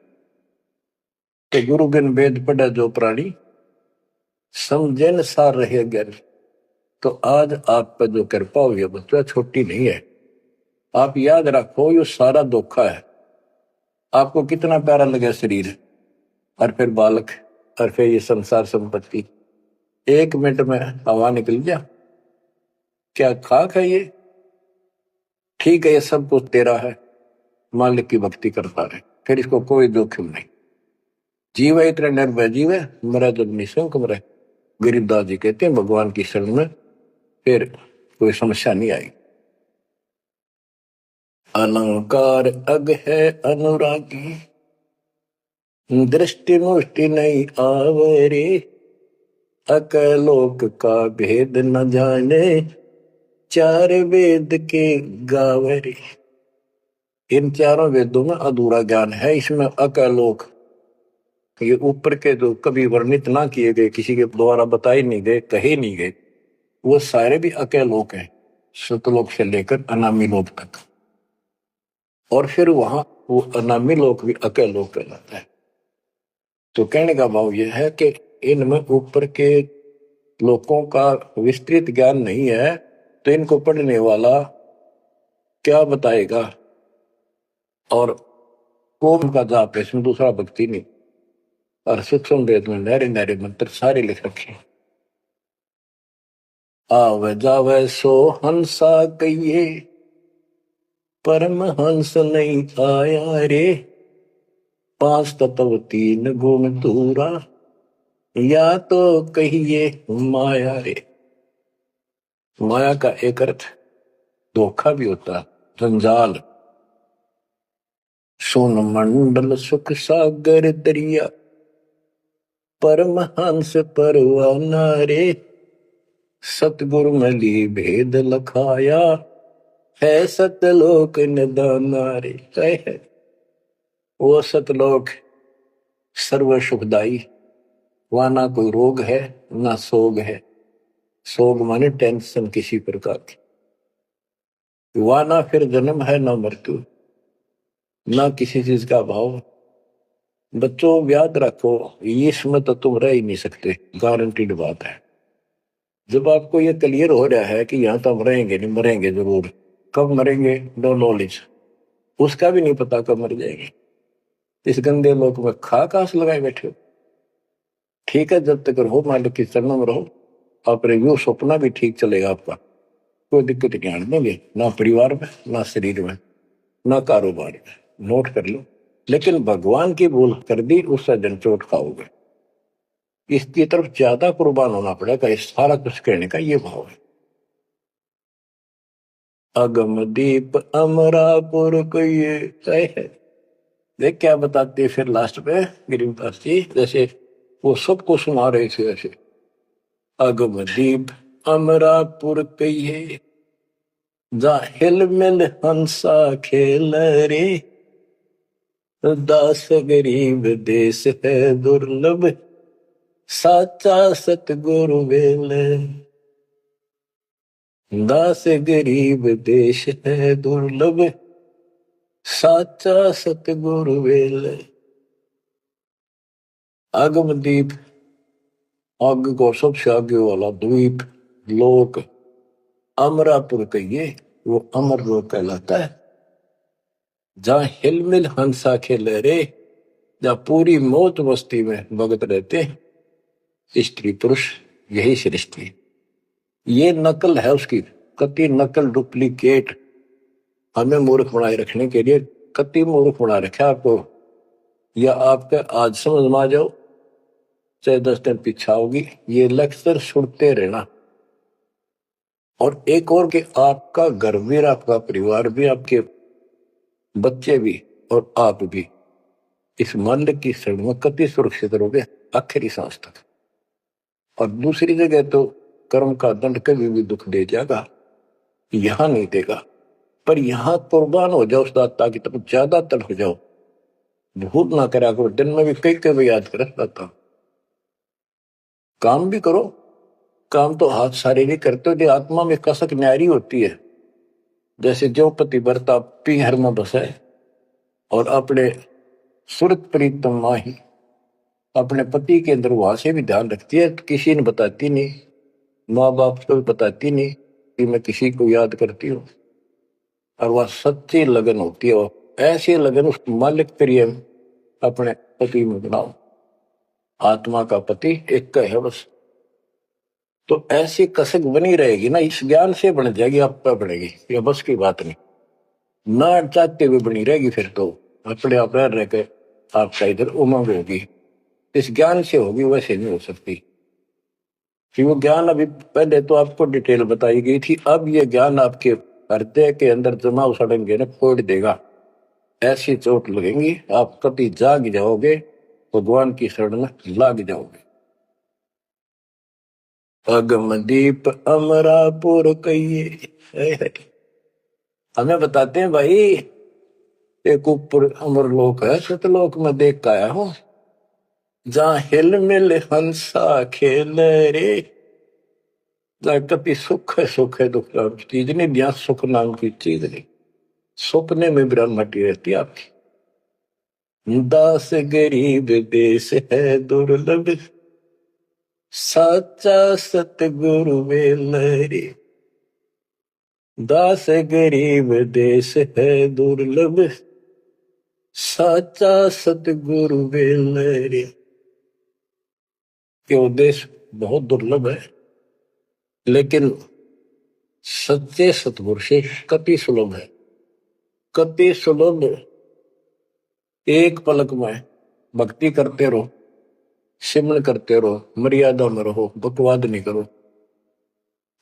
तो गुरु बिन वेद पढ़े जो प्राणी समझे न सार रहे ज्ञान। तो आज आप पर जो कृपा हुई है बच्चा छोटी नहीं है। आप याद रखो ये सारा धोखा है। आपको कितना प्यारा लगे शरीर और फिर बालक और फिर ये संसार संपत्ति, 1 मिनट में हवा निकल जा। क्या खाक है ये? ठीक है ये सब कुछ तेरा है, मालिक की भक्ति करता रहे, फिर इसको कोई जोखिम नहीं। जीव है इतने निर्भय जीव है, मरा जब निशंक मरे। गरीबदास जी कहते हैं भगवान की शरण में फिर कोई समस्या नहीं आई। अलंकार अग है अनुरागी दृष्टि मुष्टि नहीं आवरे अकलोक का भेद न जाने 4 वेद के गावरे। इन चारों वेदों में अधूरा ज्ञान है। इसमें अकलोक ये ऊपर के जो कभी वर्णित ना किए गए, किसी के द्वारा बताए नहीं गए, कहे नहीं गए, वो सारे भी अकलोक हैं, सतलोक से लेकर अनामी लोक तक। और फिर वहां वो अनामी लोक भी अकलोक कहलाता है। तो कहने का भाव यह है कि इनमें ऊपर के लोगों का विस्तृत ज्ञान नहीं है, तो इनको पढ़ने वाला क्या बताएगा। और ओम का जाप है, इसमें दूसरा भक्ति नहीं। और सूक्ष्म वेद में नहरे नहरे मंत्र सारे लिख रखे। आवे जावे सो हंसा कहिए परम हंस नहीं आया रे 5 तत्व 3 गुण दूरा या तो कहिए माया रे। माया का एक अर्थ धोखा भी होता है, जंजाल। सोन मंडल सुख सागर दरिया, परमहंस परवाना रे, सतगुरु मली भेद लखाया, है सतलोक निदाना रे। है वो सतलोक सर्व सुखदाई, वहां ना कोई रोग है ना सोग है। सोग माने टेंशन किसी प्रकार की, वहां ना फिर जन्म है ना मृत्यु, ना किसी चीज का अभाव। बच्चों याद रखो, इसमें तो तुम रह ही नहीं सकते, गारंटीड बात है। जब आपको ये क्लियर हो रहा है कि यहाँ तो हम रहेंगे नहीं, मरेंगे जरूर, कब मरेंगे नो नॉलेज, उसका भी नहीं पता कब मर जाएंगे। इस गंदे लोक में खा कास लगाए बैठे हो। ठीक है, जब तक रहो मालिक की चरणों में रहो, अपने यूं सपना भी ठीक चलेगा आपका, कोई दिक्कत नहीं आने देंगे, ना परिवार में ना शरीर में ना कारोबार में। नोट कर लो। लेकिन भगवान की भूल कर दी, उससे जनचोट खाओगे। इसकी तरफ ज्यादा कुर्बान होना पड़ेगा। इस सारा कुछ कहने का ये भाव है। अगम दीप अमरापुर को ये है। देख क्या बताते फिर लास्ट में गरीबदास जी, जैसे वो सबको सुना रहे थे ऐसे। अगम दीप अमरापुर कहिए, जा हिल मिल हंसा खेल रे, दास गरीब देश है दुर्लभ, साचा सतगुरु वेल। दास गरीब देश है दुर्लभ, साचा सतगुरु वेल। आगम दीप, आग को सबसे आगे वाला द्वीप लोक, अमरापुर कहिए, वो अमर लोक कहलाता है। जहां हिलमिल हंसा खेले रे, जहां पूरी मौत मस्ती में भगत रहते, स्त्री पुरुष यही सृष्टि। ये नकल है उसकी, कति नकल डुप्लीकेट हमें मूर्ख बनाए रखने के लिए कति मूर्ख बना रखा आपको। या आपके आज समझ में आ जाओ, चाहे 10 दिन पीछा होगी, ये लेक्चर सुनते रहना। और एक और कि आपका घर भी, आपका परिवार भी, आपके बच्चे भी और आप भी इस मालिक की शरण में कति सुरक्षित रहोगे आखिरी सांस तक। और दूसरी जगह तो कर्म का दंड कभी भी दुख दे जाएगा, यहां नहीं देगा। पर यहां कुर्बान हो जाओ उस दाता की तरफ, ज्यादा तड़प जाओ, भूल ना करा करो। दिन में भी कई कई याद कर दाता। काम भी करो, काम तो हाथ शारीरिक करते हो, आत्मा में कसक न्यारी होती है। जैसे जो पतिव्रता पीहर में बसे और अपने सुरत प्रीतम माही अपने पति के अंदर वहां से भी ध्यान रखती है, तो किसी ने बताती नहीं, माँ बाप को भी बताती नहीं कि मैं किसी को याद करती हूँ। और वह सच्ची लगन होती है, ऐसी लगन उस मालिक प्रिय अपने पति में बनाओ। आत्मा का पति एक का है बस। तो ऐसी कसक बनी रहेगी ना, इस ज्ञान से बन जाएगी, आप पे बढ़ेगी, ये बस की बात नहीं। ना चाहते हुए बनी रहेगी, फिर तो अपने आप रह के आपका इधर उमंग होगी। इस ज्ञान से होगी, वैसे नहीं हो सकती। कि वो ज्ञान अभी पहले तो आपको डिटेल बताई गई थी, अब ये ज्ञान आपके हृदय के अंदर जमा उछड़ेंगे ना, फोड़ देगा। ऐसी चोट लगेंगी, आप कभी जाग जाओगे, भगवान की शरण में लाग जाओगे। अगम दीप अमरापुर कहिए, हमें बताते हैं भाई, एक ऊपर अमर लोक है, सतलोक में देख के आया हूं, जहां हिल मिल हंसा खेल रे, जहां कभी सुख है दुख नाम की चीज नहीं, जहां सुख नाम की चीज नहीं। सपने में ब्रह्मटी रहती है आपकी। दास गरीब देश है दुर्लभ, साचा सतगुरु वेल रे। दास गरीब देश है दुर्लभ, साचा सतगुरु वेल रे। ये देश बहुत दुर्लभ है, लेकिन सच्चे सतगुरु से कति सुलभ है, कति सुलभ। एक पलक में भक्ति करते रहो, सिमरन करते रहो, मर्यादा में रहो, बकवाद नहीं करो।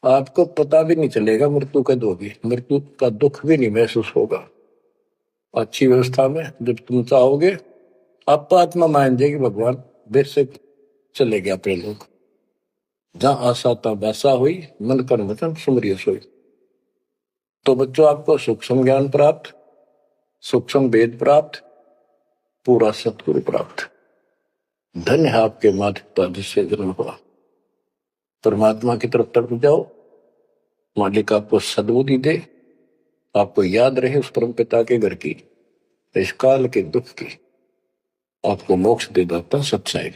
आपको पता भी नहीं चलेगा मृत्यु कब होगी, मृत्यु का दुख भी नहीं महसूस होगा। अच्छी व्यवस्था में जब तुम चाहोगे, आप आत्मा मान जाएगी भगवान देर से चले गया अपने लोग। जहां आशा था वैसा हुई, मन कर वचन सुमरिय सोई। तो बच्चों, आपको सूक्ष्म ज्ञान प्राप्त, सूक्ष्म वेद प्राप्त, पूरा सतगुरु प्राप्त। धन्य है आपके माता पिता जिससे जन्म हुआ। परमात्मा की तरफ तरफ जाओ, मालिक आपको सद्बुद्धि दे, आपको याद रहे उस परम पिता के घर की, इस काल के दुख की, आपको मोक्ष दे देता सच्चाई।